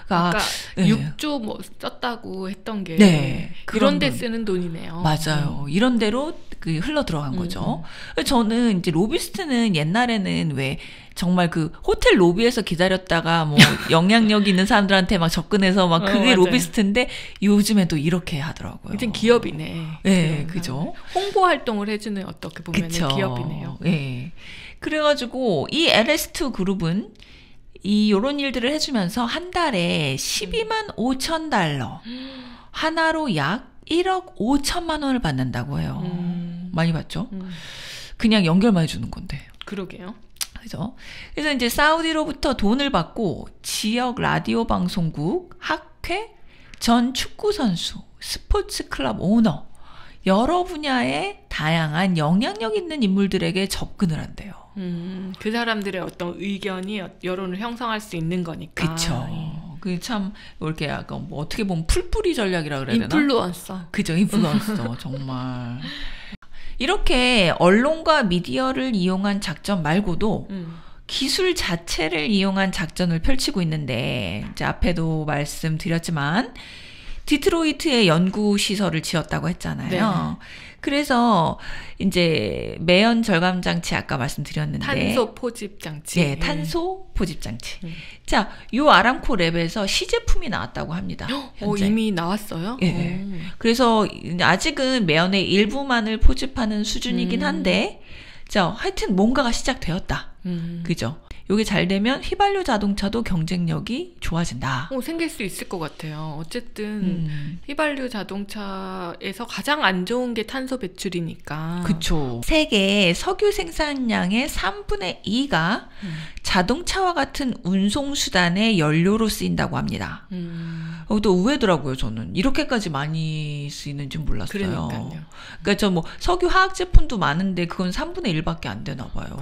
아까 6조 뭐 썼다고 했던 게 이런 데 쓰는 돈이네요. 맞아요. 이런 데로 흘러 들어간 거죠. 저는 이제 로비스트는 옛날에는 왜 정말 그 호텔 로비에서 기다렸다가 뭐 영향력 있는 사람들한테 막 접근해서 막 그게 맞아요. 로비스트인데 요즘에도 이렇게 하더라고요. 이젠 기업이네. 네, 그죠. 홍보 활동을 해주는 어떻게 보면 기업이네요. 네. 그래가지고 이 LS2 그룹은 요런 일들을 해주면서 한 달에 12만 5천 달러, 하나로 약 1억 5천만 원을 받는다고 해요. 많이 받죠? 그냥 연결만 해주는 건데. 그러게요. 그죠? 그래서 이제 사우디로부터 돈을 받고 지역 라디오 방송국, 학회, 전 축구 선수, 스포츠 클럽 오너, 여러 분야의 다양한 영향력 있는 인물들에게 접근을 한대요. 그 사람들의 어떤 의견이 여론을 형성할 수 있는 거니까. 그쵸. 그 참 이렇게 약간 뭐 어떻게 보면 풀뿌리 전략이라 그래야 되나? 인플루언서. 그죠, 인플루언서 정말. 이렇게 언론과 미디어를 이용한 작전 말고도 기술 자체를 이용한 작전을 펼치고 있는데, 이제 앞에도 말씀드렸지만 디트로이트에 연구 시설을 지었다고 했잖아요. 네. 그래서 이제 매연 절감 장치 아까 말씀드렸는데 탄소 포집 장치. 네, 탄소 포집 장치. 자, 요 아람코 랩에서 시제품이 나왔다고 합니다. 이미 나왔어요? 네. 그래서 아직은 매연의 일부만을 포집하는 수준이긴 한데, 자, 하여튼 뭔가가 시작되었다. 그죠? 요게 잘 되면 휘발유 자동차도 경쟁력이 좋아진다. 생길 수 있을 것 같아요. 어쨌든 휘발유 자동차에서 가장 안 좋은 게 탄소 배출이니까. 그쵸. 세계 석유 생산량의 3분의 2가 자동차와 같은 운송수단의 연료로 쓰인다고 합니다. 또 의외더라고요, 저는. 이렇게까지 많이 쓰이는지 몰랐어요. 그러니까요. 그러니까 저 뭐 석유 화학 제품도 많은데 그건 3분의 1밖에 안 되나 봐요.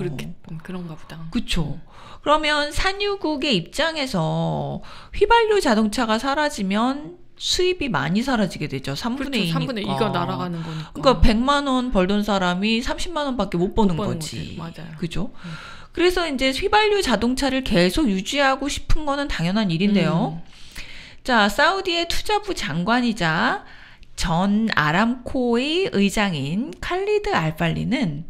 그런가 보다. 그쵸. 그러면 산유국의 입장에서 휘발유 자동차가 사라지면 수입이 많이 사라지게 되죠. 3분의 2니까. 3분의 2가 날아가는 거니까. 그러니까 100만 원 벌던 사람이 30만 원밖에 못 버는 거지. 맞아요. 그죠? 그래서 이제 휘발유 자동차를 계속 유지하고 싶은 거는 당연한 일인데요. 자, 사우디의 투자부 장관이자 전 아람코의 의장인 칼리드 알팔리는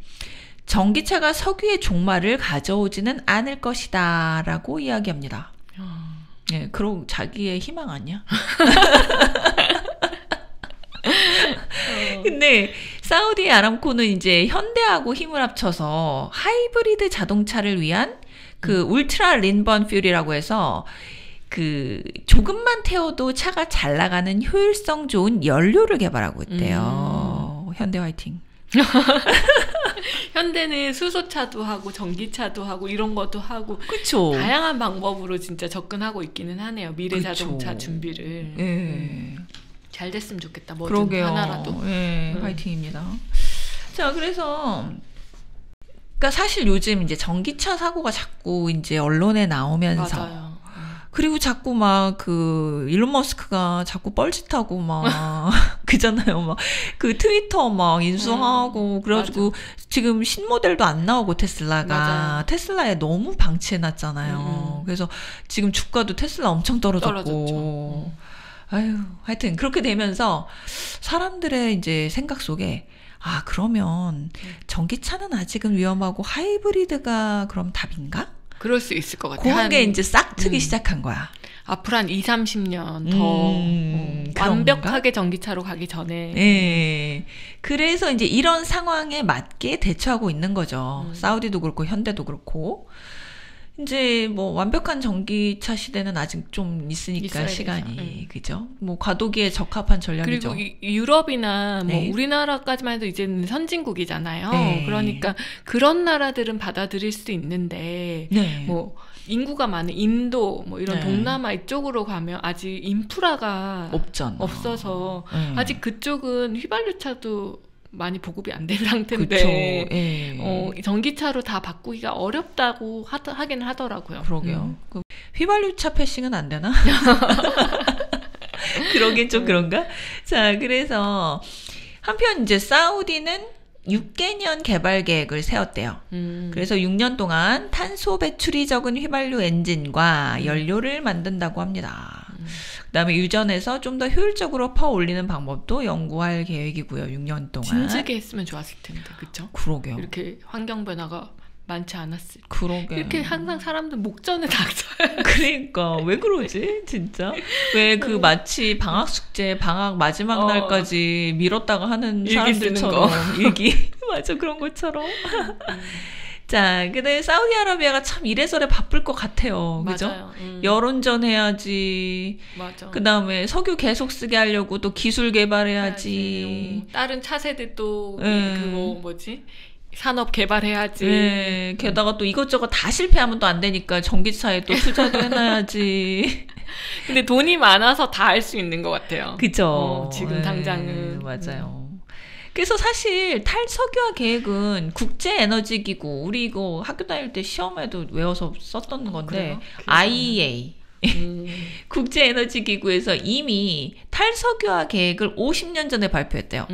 전기차가 석유의 종말을 가져오지는 않을 것이다 라고 이야기합니다. 예, 그럼 자기의 희망 아니야? 근데 사우디 아람코는 이제 현대하고 힘을 합쳐서 하이브리드 자동차를 위한 그 울트라 린번 퓨리라고 해서 그 조금만 태워도 차가 잘 나가는 효율성 좋은 연료를 개발하고 있대요. 현대 화이팅. 현대는 수소차도 하고 전기차도 하고 이런 것도 하고 그쵸. 다양한 방법으로 진짜 접근하고 있기는 하네요. 미래 그쵸. 자동차 준비를. 예. 잘 됐으면 좋겠다. 뭐든 그러게요. 하나라도. 예, 화이팅입니다. 자, 그래서 그러니까 사실 요즘 이제 전기차 사고가 자꾸 이제 언론에 나오면서 맞아요. 그리고 자꾸 막 그 일론 머스크가 자꾸 뻘짓하고 막 그잖아요. 막 그 트위터 막 인수하고 그래가지고 맞아. 지금 신모델도 안 나오고 테슬라가 맞아요. 테슬라에 너무 방치해놨잖아요. 그래서 지금 주가도 테슬라 엄청 떨어졌고. 아유, 하여튼 그렇게 되면서 사람들의 이제 생각 속에 아, 그러면 전기차는 아직은 위험하고 하이브리드가 그럼 답인가? 그럴 수 있을 것 같아요. 그런 게 이제 싹 트기 시작한 거야. 앞으로 한 2, 30년 더 완벽하게 전기차로 가기 전에. 네. 그래서 이제 이런 상황에 맞게 대처하고 있는 거죠. 사우디도 그렇고 현대도 그렇고. 이제 뭐 완벽한 전기차 시대는 아직 좀 있으니까 시간이 그죠? 뭐 과도기에 적합한 전략이죠. 그리고 유럽이나 뭐 우리나라까지만 해도 이제는 선진국이잖아요. 그러니까 그런 나라들은 받아들일 수 있는데 뭐 인구가 많은 인도 뭐 이런 동남아 이쪽으로 가면 아직 인프라가 없어서 아직 그쪽은 휘발유차도 많이 보급이 안 된 상태인데 전기차로 다 바꾸기가 어렵다고 하긴 하더라고요. 그러게요. 휘발유차 패싱은 안 되나? 그러긴 좀 그런가? 자, 그래서 한편 이제 사우디는 6개년 개발 계획을 세웠대요. 그래서 6년 동안 탄소 배출이 적은 휘발유 엔진과 연료를 만든다고 합니다. 그다음에 유전에서 좀 더 효율적으로 퍼올리는 방법도 연구할 계획이고요. 6년 동안. 진즉에 했으면 좋았을 텐데, 그렇죠? 그러게요. 이렇게 환경 변화가 많지 않았을. 그러게. 이렇게 항상 사람들 목전에 닥쳐요. 그러니까 왜 그러지, 진짜? 왜 그 마치 방학 숙제 방학 마지막 날까지 미뤘다가 하는 사람들처럼 일기 맞아 그런 것처럼. 자, 근데 사우디아라비아가 참 이래저래 바쁠 것 같아요. 그죠? 여론전 해야지. 맞아. 그 다음에 석유 계속 쓰게 하려고 또 기술 개발해야지. 다른 차세대 또, 그거 뭐지? 산업 개발해야지. 게다가 또 이것저것 다 실패하면 또 안 되니까 전기차에 또 투자도 해놔야지. 근데 돈이 많아서 다 할 수 있는 것 같아요. 그죠. 지금 당장은. 맞아요. 그래서 사실 탈석유화 계획은 국제에너지기구, 우리 이거 학교 다닐 때 시험에도 외워서 썼던 건데, IEA. 국제에너지기구에서 이미 탈석유화 계획을 50년 전에 발표했대요.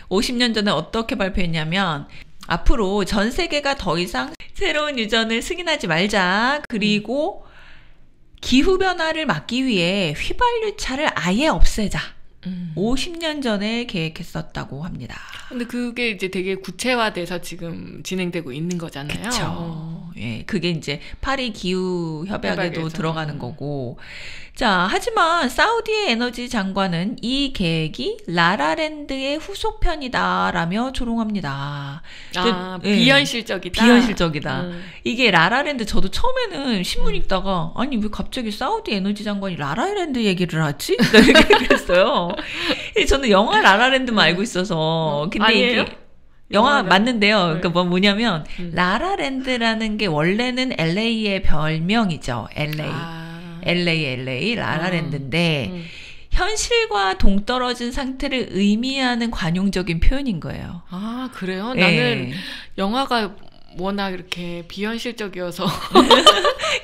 50년 전에 어떻게 발표했냐면, 앞으로 전 세계가 더 이상 새로운 유전을 승인하지 말자. 그리고 기후변화를 막기 위해 휘발유차를 아예 없애자. 50년 전에 계획했었다고 합니다. 근데 그게 이제 되게 구체화돼서 지금 진행되고 있는 거잖아요. 그렇죠. 예, 그게 이제 파리 기후 협약에도 들어가는 거고. 자, 하지만 사우디의 에너지 장관은 이 계획이 라라랜드의 후속편이다라며 조롱합니다. 비현실적이다. 비현실적이다. 이게 라라랜드 저도 처음에는 신문 읽다가 아니 왜 갑자기 사우디 에너지 장관이 라라랜드 얘기를 하지? 이렇게 그랬어요. 저는 영화 라라랜드만 알고 있어서. 근데 아니에요? 이게 영화 맞는데요. 그러니까 뭐냐면 라라랜드라는 게 원래는 LA의 별명이죠. LA 라라랜드인데 현실과 동떨어진 상태를 의미하는 관용적인 표현인 거예요. 아, 그래요? 나는 영화가 워낙 이렇게 비현실적이어서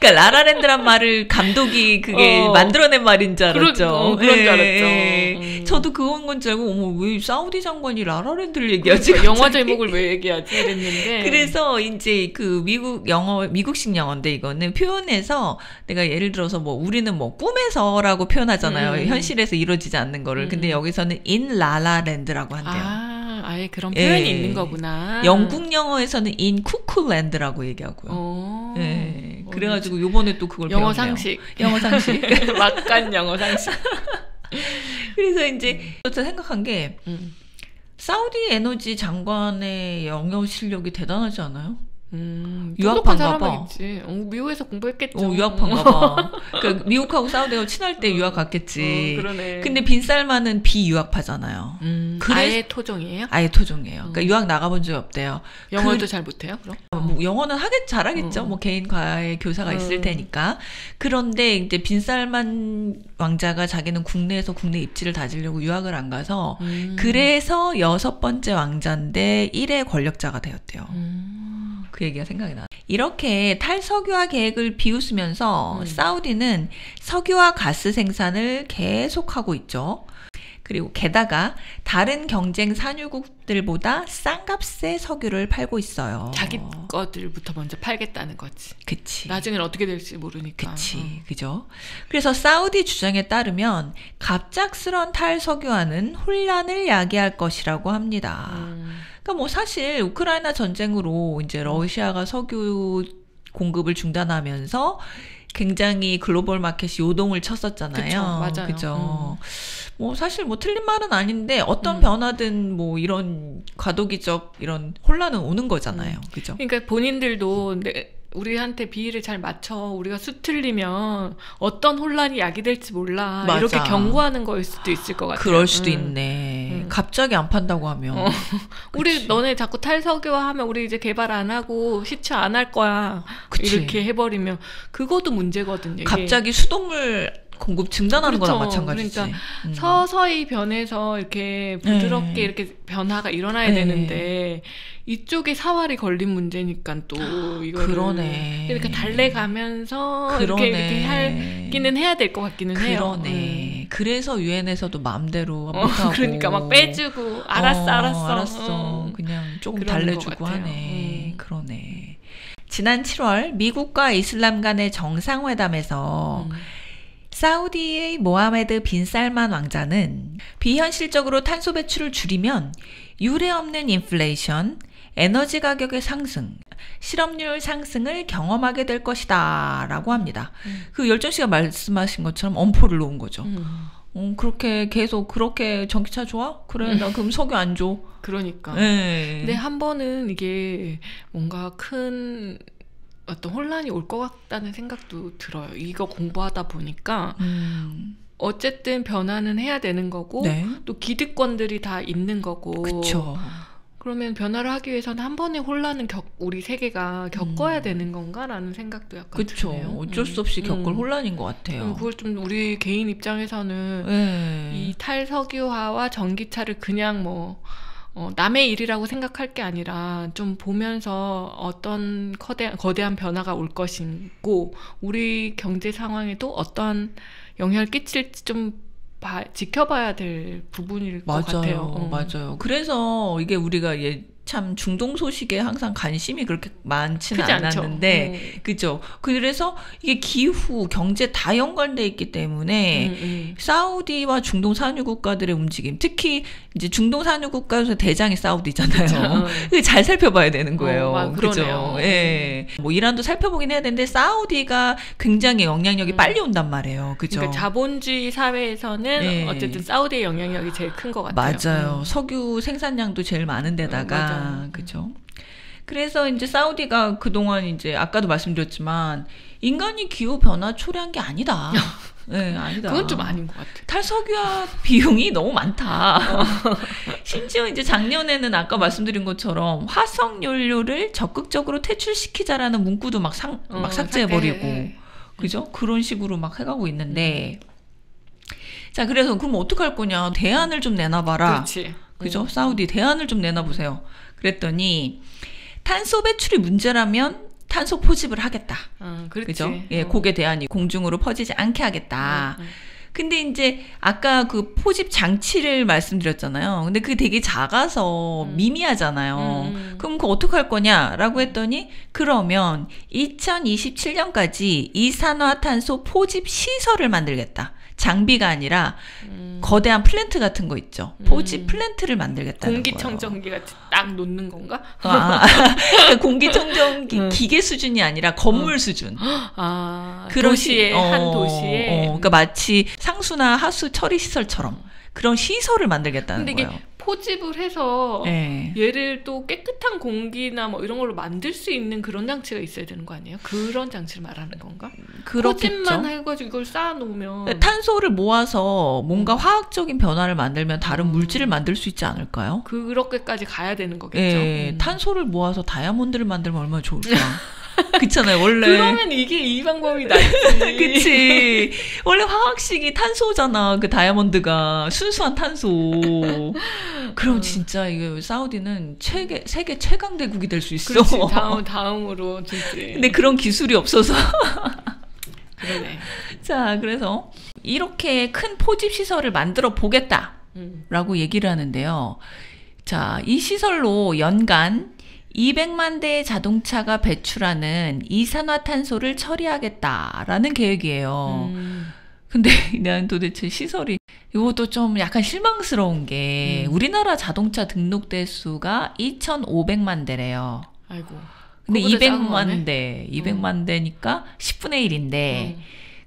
그러니까 라라랜드란 말을 감독이 그게 만들어낸 말인 줄 알았죠. 그런 줄 알았죠. 저도 그건 건 줄 알고 어머 왜 사우디 장관이 라라랜드를 얘기하지? 그러니까 영화 제목을 왜 얘기하지? 이랬는데 그래서 이제 그 미국식 영어인데 이거는 표현해서 내가 예를 들어서 뭐 우리는 뭐 꿈에서라고 표현하잖아요. 현실에서 이루어지지 않는 거를. 근데 여기서는 in 라라랜드라고 한대요. 아예 그런 표현이 있는 거구나. 영국 영어에서는 in 쿠쿠랜드라고 얘기하고요. 그래가지고 요번에 또 그걸 영어 배웠네요. 상식. 영어 상식. 막간 영어 상식. 그래서 이제 저 생각한 게 사우디 에너지 장관의 영어 실력이 대단하지 않아요? 유학파인가 봐. 미국에서 공부했겠죠. 유학파인가 봐. 그러니까 미국하고 사우디하고 친할 때 유학 갔겠지. 그러네. 근데 빈살만은 비유학파잖아요. 아예 토종이에요? 아예 토종이에요. 그러니까 유학 나가본 적이 없대요. 영어도 잘 못해요? 그럼? 뭐 영어는 잘하겠죠. 뭐 개인 과외 교사가 있을 테니까. 그런데 이제 빈살만 왕자가 자기는 국내에서 국내 입지를 다지려고 유학을 안 가서 그래서 6번째 왕자인데 1의 권력자가 되었대요. 그 얘기가 생각이 나. 이렇게 탈석유화 계획을 비웃으면서 사우디는 석유와 가스 생산을 계속하고 있죠. 그리고 게다가 다른 경쟁 산유국들보다 싼 값에 석유를 팔고 있어요. 자기 것들부터 먼저 팔겠다는 거지. 그치. 나중엔 어떻게 될지 모르니까. 그치. 그죠? 그래서 사우디 주장에 따르면 갑작스런 탈석유화는 혼란을 야기할 것이라고 합니다. 그러니까 뭐 사실 우크라이나 전쟁으로 이제 러시아가 석유 공급을 중단하면서 굉장히 글로벌 마켓이 요동을 쳤었잖아요. 그쵸, 맞아요. 그죠. 뭐 사실 뭐 틀린 말은 아닌데 어떤 변화든 뭐 이런 과도기적 이런 혼란은 오는 거잖아요. 그죠? 그러니까 본인들도 우리한테 비위를 잘 맞춰 우리가 수틀리면 어떤 혼란이 야기될지 몰라. 맞아. 이렇게 경고하는 거일 수도 있을 것 같아요. 그럴 수도 있네. 갑자기 안 판다고 하면. 우리 너네 자꾸 탈석유화하면 우리 이제 개발 안 하고 시추 안 할 거야. 그치. 이렇게 해버리면 그것도 문제거든요. 갑자기 수돗물 공급 중단하는 그렇죠. 거나 마찬가지지. 그러니까 서서히 변해서 이렇게 부드럽게 이렇게 변화가 일어나야 되는데 이쪽에 사활이 걸린 문제니까 또 이거를 그러네. 이렇게 달래가면서 이렇게 하기는 해야 될 것 같기는 해요. 그래서 유엔에서도 마음대로 못하고 그러니까 막 빼주고 알았어. 그냥 조금 달래주고 하네. 그러네. 지난 7월 미국과 이슬람 간의 정상회담에서 사우디의 모하메드 빈 살만 왕자는 비현실적으로 탄소 배출을 줄이면 유례없는 인플레이션, 에너지 가격의 상승, 실업률 상승을 경험하게 될 것이다 라고 합니다. 그 열정 씨가 말씀하신 것처럼 엄포를 놓은 거죠. 그렇게 계속 그렇게 전기차 좋아? 그래 나 그럼 석유 안 줘. 그러니까. 근데 한 번은 이게 뭔가 큰 어떤 혼란이 올 것 같다는 생각도 들어요. 이거 공부하다 보니까 어쨌든 변화는 해야 되는 거고 또 기득권들이 다 있는 거고. 그쵸. 그러면 변화를 하기 위해서는 한 번의 혼란은 우리 세계가 겪어야 되는 건가라는 생각도 약간 드네요. 어쩔 수 없이 겪을 혼란인 것 같아요. 그걸 좀 우리 개인 입장에서는 이 탈석유화와 전기차를 그냥 뭐 남의 일이라고 생각할 게 아니라 좀 보면서 어떤 거대한 변화가 올 것이고 우리 경제 상황에도 어떤 영향을 끼칠지 좀 지켜봐야 될 부분일 것 같아요. 맞아요. 그래서 이게 우리가 참 중동 소식에 항상 관심이 그렇게 많지는 않았는데 그죠? 그래서 이게 기후, 경제 다 연관돼 있기 때문에 사우디와 중동 산유 국가들의 움직임, 특히 이제 중동 산유 국가에서 대장이 사우디잖아요. 잘 살펴봐야 되는 거예요. 그죠? 예. 뭐 이란도 살펴보긴 해야 되는데 사우디가 굉장히 영향력이 빨리 온단 말이에요. 그죠? 그러니까 자본주의 사회에서는 어쨌든 사우디의 영향력이 제일 큰 것 같아요. 맞아요. 석유 생산량도 제일 많은 데다가 그죠. 그래서 이제 사우디가 그동안 이제 아까도 말씀드렸지만 인간이 기후 변화 초래한 게 아니다. 아니다. 그건 좀 아닌 것 같아. 탈석유화 비용이 너무 많다. 심지어 이제 작년에는 아까 말씀드린 것처럼 화석 연료를 적극적으로 퇴출시키자라는 문구도 막 삭제해버리고, 그죠? 그런 식으로 막 해가고 있는데, 자, 그래서 그럼 어떡할 거냐? 대안을 좀 내놔봐라. 그렇지. 그죠? 사우디 대안을 좀 내놔보세요. 그랬더니 탄소 배출이 문제라면 탄소 포집을 하겠다. 그죠? 그게 대안이 공중으로 퍼지지 않게 하겠다. 근데 이제 아까 그 포집 장치를 말씀드렸잖아요. 근데 그게 되게 작아서 미미하잖아요. 그럼 그거 어떡할 거냐라고 했더니 그러면 2027년까지 이산화탄소 포집 시설을 만들겠다. 장비가 아니라 거대한 플랜트 같은 거 있죠. 포집 플랜트를 만들겠다는 공기청정기가 딱 놓는 건가? 공기청정기 기계 수준이 아니라 건물 수준. 그런 도시에 한 도시에. 그러니까 마치 상수나 하수 처리 시설처럼 그런 시설을 만들겠다는 근데 거예요. 이게 포집을 해서 얘를 또 깨끗한 공기나 뭐 이런 걸로 만들 수 있는 그런 장치가 있어야 되는 거 아니에요? 그런 장치를 말하는 건가? 그렇겠죠. 포집만 해가지고 이걸 쌓아놓으면 탄소를 모아서 뭔가 화학적인 변화를 만들면 다른 물질을 만들 수 있지 않을까요? 그렇게까지 가야 되는 거겠죠. 탄소를 모아서 다이아몬드를 만들면 얼마나 좋을까? 그렇잖아요. 원래 그러면 이게 이 방법이 낫지. 그치. 원래 화학식이 탄소잖아. 그 다이아몬드가 순수한 탄소. 그럼 진짜 이게 사우디는 세계 최강 대국이 될 수 있어. 그렇지. 다음으로 진짜. 근데 그런 기술이 없어서. 그러네. 자, 그래서 이렇게 큰 포집 시설을 만들어 보겠다. 라고 얘기를 하는데요. 자, 이 시설로 연간 200만 대의 자동차가 배출하는 이산화탄소를 처리하겠다라는 계획이에요. 근데 난 도대체 시설이 이것도 좀 약간 실망스러운 게 우리나라 자동차 등록 대수가 2,500만 대래요. 아이고. 근데 200만 대니까 10분의 1인데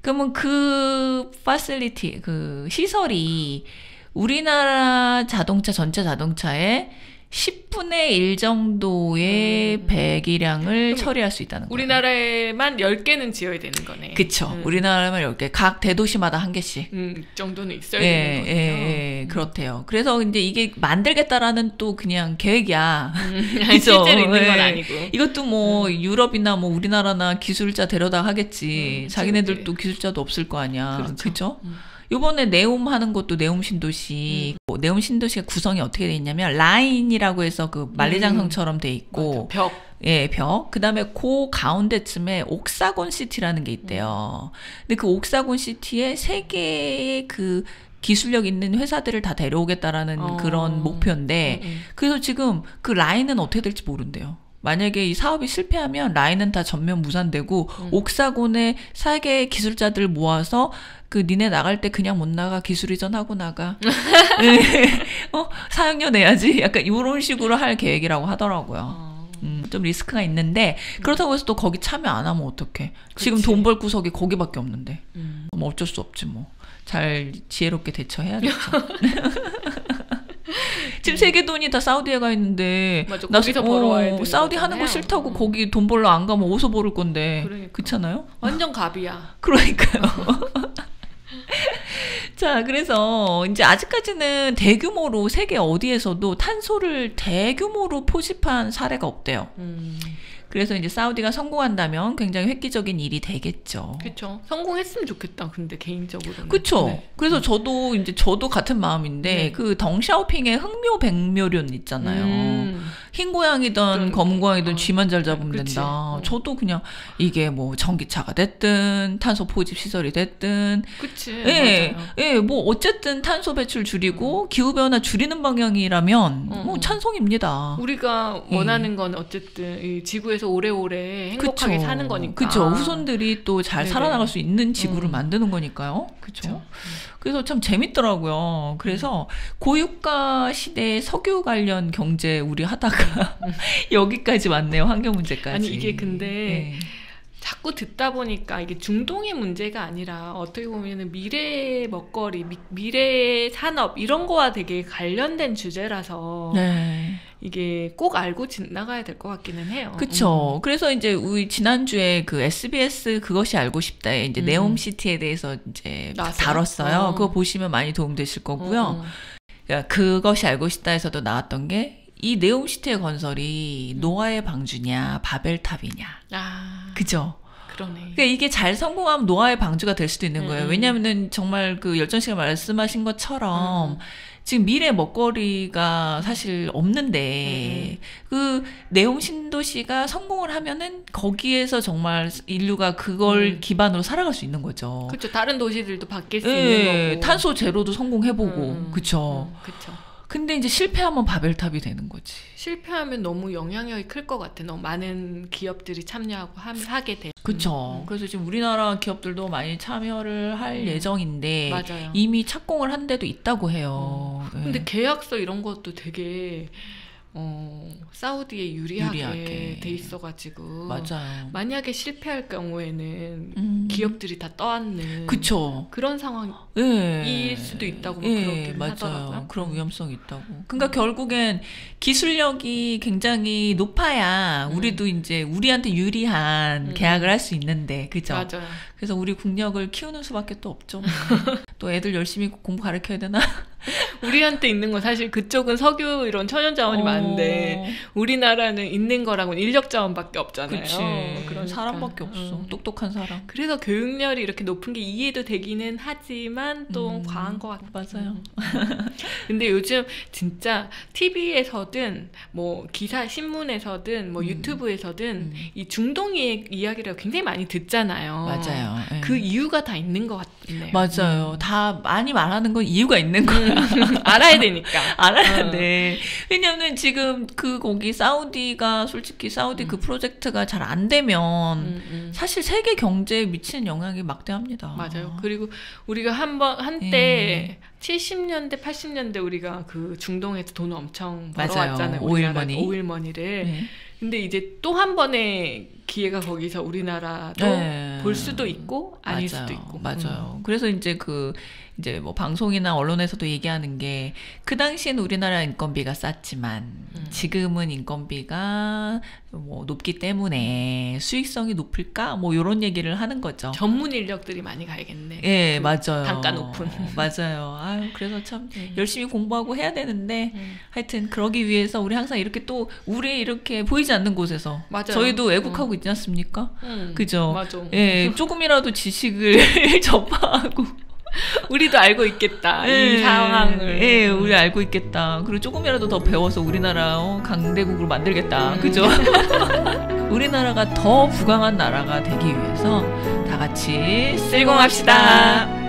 그러면 그 파실리티 그 시설이 우리나라 자동차 전체 자동차의 10분의 1 정도의 배기량을 처리할 수 있다는 거예요. 우리나라에만 10개는 지어야 되는 거네. 그쵸. 우리나라에만 10개. 각 대도시마다 한 개씩. 정도는 있어야 되는 거군요. 예, 그렇대요. 그래서 이제 이게 만들겠다라는 또 그냥 계획이야. 실제로 있는 건 아니고. 이것도 뭐 유럽이나 뭐 우리나라나 기술자 데려다 하겠지. 자기네들도 기술자도 없을 거 아니야. 그렇죠? 요번에 네옴 하는 것도 네옴 신도시. 네옴 신도시가 구성이 어떻게 돼 있냐면 라인이라고 해서 그 만리장성처럼 돼 있고 벽. 예, 벽. 그다음에 그 가운데쯤에 옥사곤 시티라는 게 있대요. 근데 그 옥사곤 시티에 3개의 그 기술력 있는 회사들을 다 데려오겠다라는 그런 목표인데 그래서 지금 그 라인은 어떻게 될지 모른대요. 만약에 이 사업이 실패하면 라인은 다 전면 무산되고 옥사곤에 4개의 기술자들 모아서 그 니네 나갈 때 그냥 못 나가 기술 이전하고 나가. 4학년 내야지. 약간 이런 식으로 할 계획이라고 하더라고요. 좀 리스크가 있는데 그렇다고 해서 또 거기 참여 안 하면 어떡해. 그치. 지금 돈 벌 구석이 거기밖에 없는데. 뭐 어쩔 수 없지 뭐. 잘 지혜롭게 대처해야겠죠. 지금 세계 돈이 다 사우디에 가 있는데 맞아, 거기서 벌어와야 돼. 사우디 하는 거 싫다고 거기 돈 벌러 안 가면 어디서 벌을 건데. 그러니까. 그렇잖아요? 완전 갑이야. 그러니까요. 자, 그래서 이제 아직까지는 대규모로 세계 어디에서도 탄소를 대규모로 포집한 사례가 없대요. 그래서 이제 사우디가 성공한다면 굉장히 획기적인 일이 되겠죠. 그렇죠. 성공했으면 좋겠다. 근데 개인적으로는. 그렇죠. 네. 그래서 저도 같은 마음인데 그 덩샤오핑의 흥묘백묘론 있잖아요. 흰 고양이든 검은 고양이든 쥐만 잘 잡으면 된다. 저도 그냥 이게 뭐 전기차가 됐든 탄소 포집 시설이 됐든 그치. 예, 맞아요. 예, 뭐 어쨌든 탄소 배출 줄이고 기후 변화 줄이는 방향이라면 뭐 찬성입니다. 우리가 원하는 건 어쨌든 이 지구에서 오래오래 행복하게 그쵸. 사는 거니까. 그렇죠. 후손들이 또 잘 살아나갈 수 있는 지구를 만드는 거니까요. 그렇죠. 그래서 참 재밌더라고요. 그래서 고유가 시대의 석유 관련 경제 우리 하다가 여기까지 왔네요. 환경 문제까지. 아니 이게 근데 자꾸 듣다 보니까 이게 중동의 문제가 아니라 어떻게 보면은 미래 먹거리, 미래 산업 이런 거와 되게 관련된 주제라서 이게 꼭 알고 지나가야 될 것 같기는 해요. 그렇죠. 그래서 이제 우리 지난주에 그 SBS 그것이 알고 싶다에 이제 네옴시티에 대해서 이제 다뤘어요. 그거 보시면 많이 도움되실 거고요. 그러니까 그것이 알고 싶다에서도 나왔던 게 이 네옴시티의 건설이 노아의 방주냐 바벨탑이냐. 그죠? 그러네. 그러니까 이게 잘 성공하면 노아의 방주가 될 수도 있는 거예요. 왜냐하면은 정말 그 열정 씨가 말씀하신 것처럼 지금 미래 먹거리가 사실 없는데 그 네옴 신도시가 성공을 하면은 거기에서 정말 인류가 그걸 기반으로 살아갈 수 있는 거죠. 그렇죠. 다른 도시들도 바뀔 수 있는 거고. 탄소 제로도 성공해보고. 그렇죠. 그렇죠. 근데 이제 실패하면 바벨탑이 되는 거지. 실패하면 너무 영향력이 클 것 같아. 너무 많은 기업들이 참여하고 하게 돼. 그렇죠. 그래서 지금 우리나라 기업들도 많이 참여를 할 예정인데 맞아요. 이미 착공을 한 데도 있다고 해요. 근데 계약서 이런 것도 되게 사우디에 유리하게 돼 있어가지고 맞아요. 만약에 실패할 경우에는 기업들이 다 떠안는 그쵸. 그런 상황일 수도 있다고 그러긴 하더라고요. 그런 위험성이 있다고. 그러니까 결국엔 기술력이 굉장히 높아야 우리도 이제 우리한테 유리한 계약을 할 수 있는데 그죠? 맞아요. 그래서 우리 국력을 키우는 수밖에 또 없죠. 또 애들 열심히 공부 가르쳐야 되나? 우리한테 있는 건 사실 그쪽은 석유 이런 천연 자원이 많은데 우리나라는 있는 거랑은 인력 자원밖에 없잖아요. 그치. 그런 사람밖에 없어. 똑똑한 사람. 그래서 교육열이 이렇게 높은 게 이해도 되기는 하지만 또 과한 것 같아요. 맞아요. 근데 요즘 진짜 TV에서든 뭐 기사 신문에서든 뭐 유튜브에서든 이 중동 이야기를 굉장히 많이 듣잖아요. 맞아요. 그 이유가 다 있는 것 같네요. 맞아요. 다 많이 말하는 건 이유가 있는 거예요. 알아야 되니까. 알아야 돼. 왜냐면 지금 거기 사우디가 솔직히 사우디 그 프로젝트가 잘 안 되면 사실 세계 경제에 미치는 영향이 막대합니다. 맞아요. 그리고 우리가 한때 70년대, 80년대 우리가 그 중동에서 돈 엄청 벌어왔잖아요. 오일머니를. 네. 근데 이제 또 한 번의 기회가 거기서 우리나라도 볼 수도 있고 아닐 수도 있고. 맞아요. 그래서 이제 뭐 방송이나 언론에서도 얘기하는 게 그 당시에는 우리나라 인건비가 쌌지만 지금은 인건비가 뭐 높기 때문에 수익성이 높을까? 뭐 이런 얘기를 하는 거죠. 전문 인력들이 많이 가야겠네. 예, 맞아요. 단가 높은. 맞아요. 아유, 그래서 참 열심히 공부하고 해야 되는데 하여튼 그러기 위해서 우리 항상 이렇게 또 우리 이렇게 보이지 않는 곳에서 맞아요. 저희도 애국하고 있지 않습니까? 그죠? 맞아. 예, 조금이라도 지식을 접하고 우리도 알고 있겠다. 이 상황을. 예, 우리 알고 있겠다. 그리고 조금이라도 더 배워서 우리나라 강대국으로 만들겠다. 그죠? 우리나라가 더 부강한 나라가 되기 위해서 다 같이 실공합시다.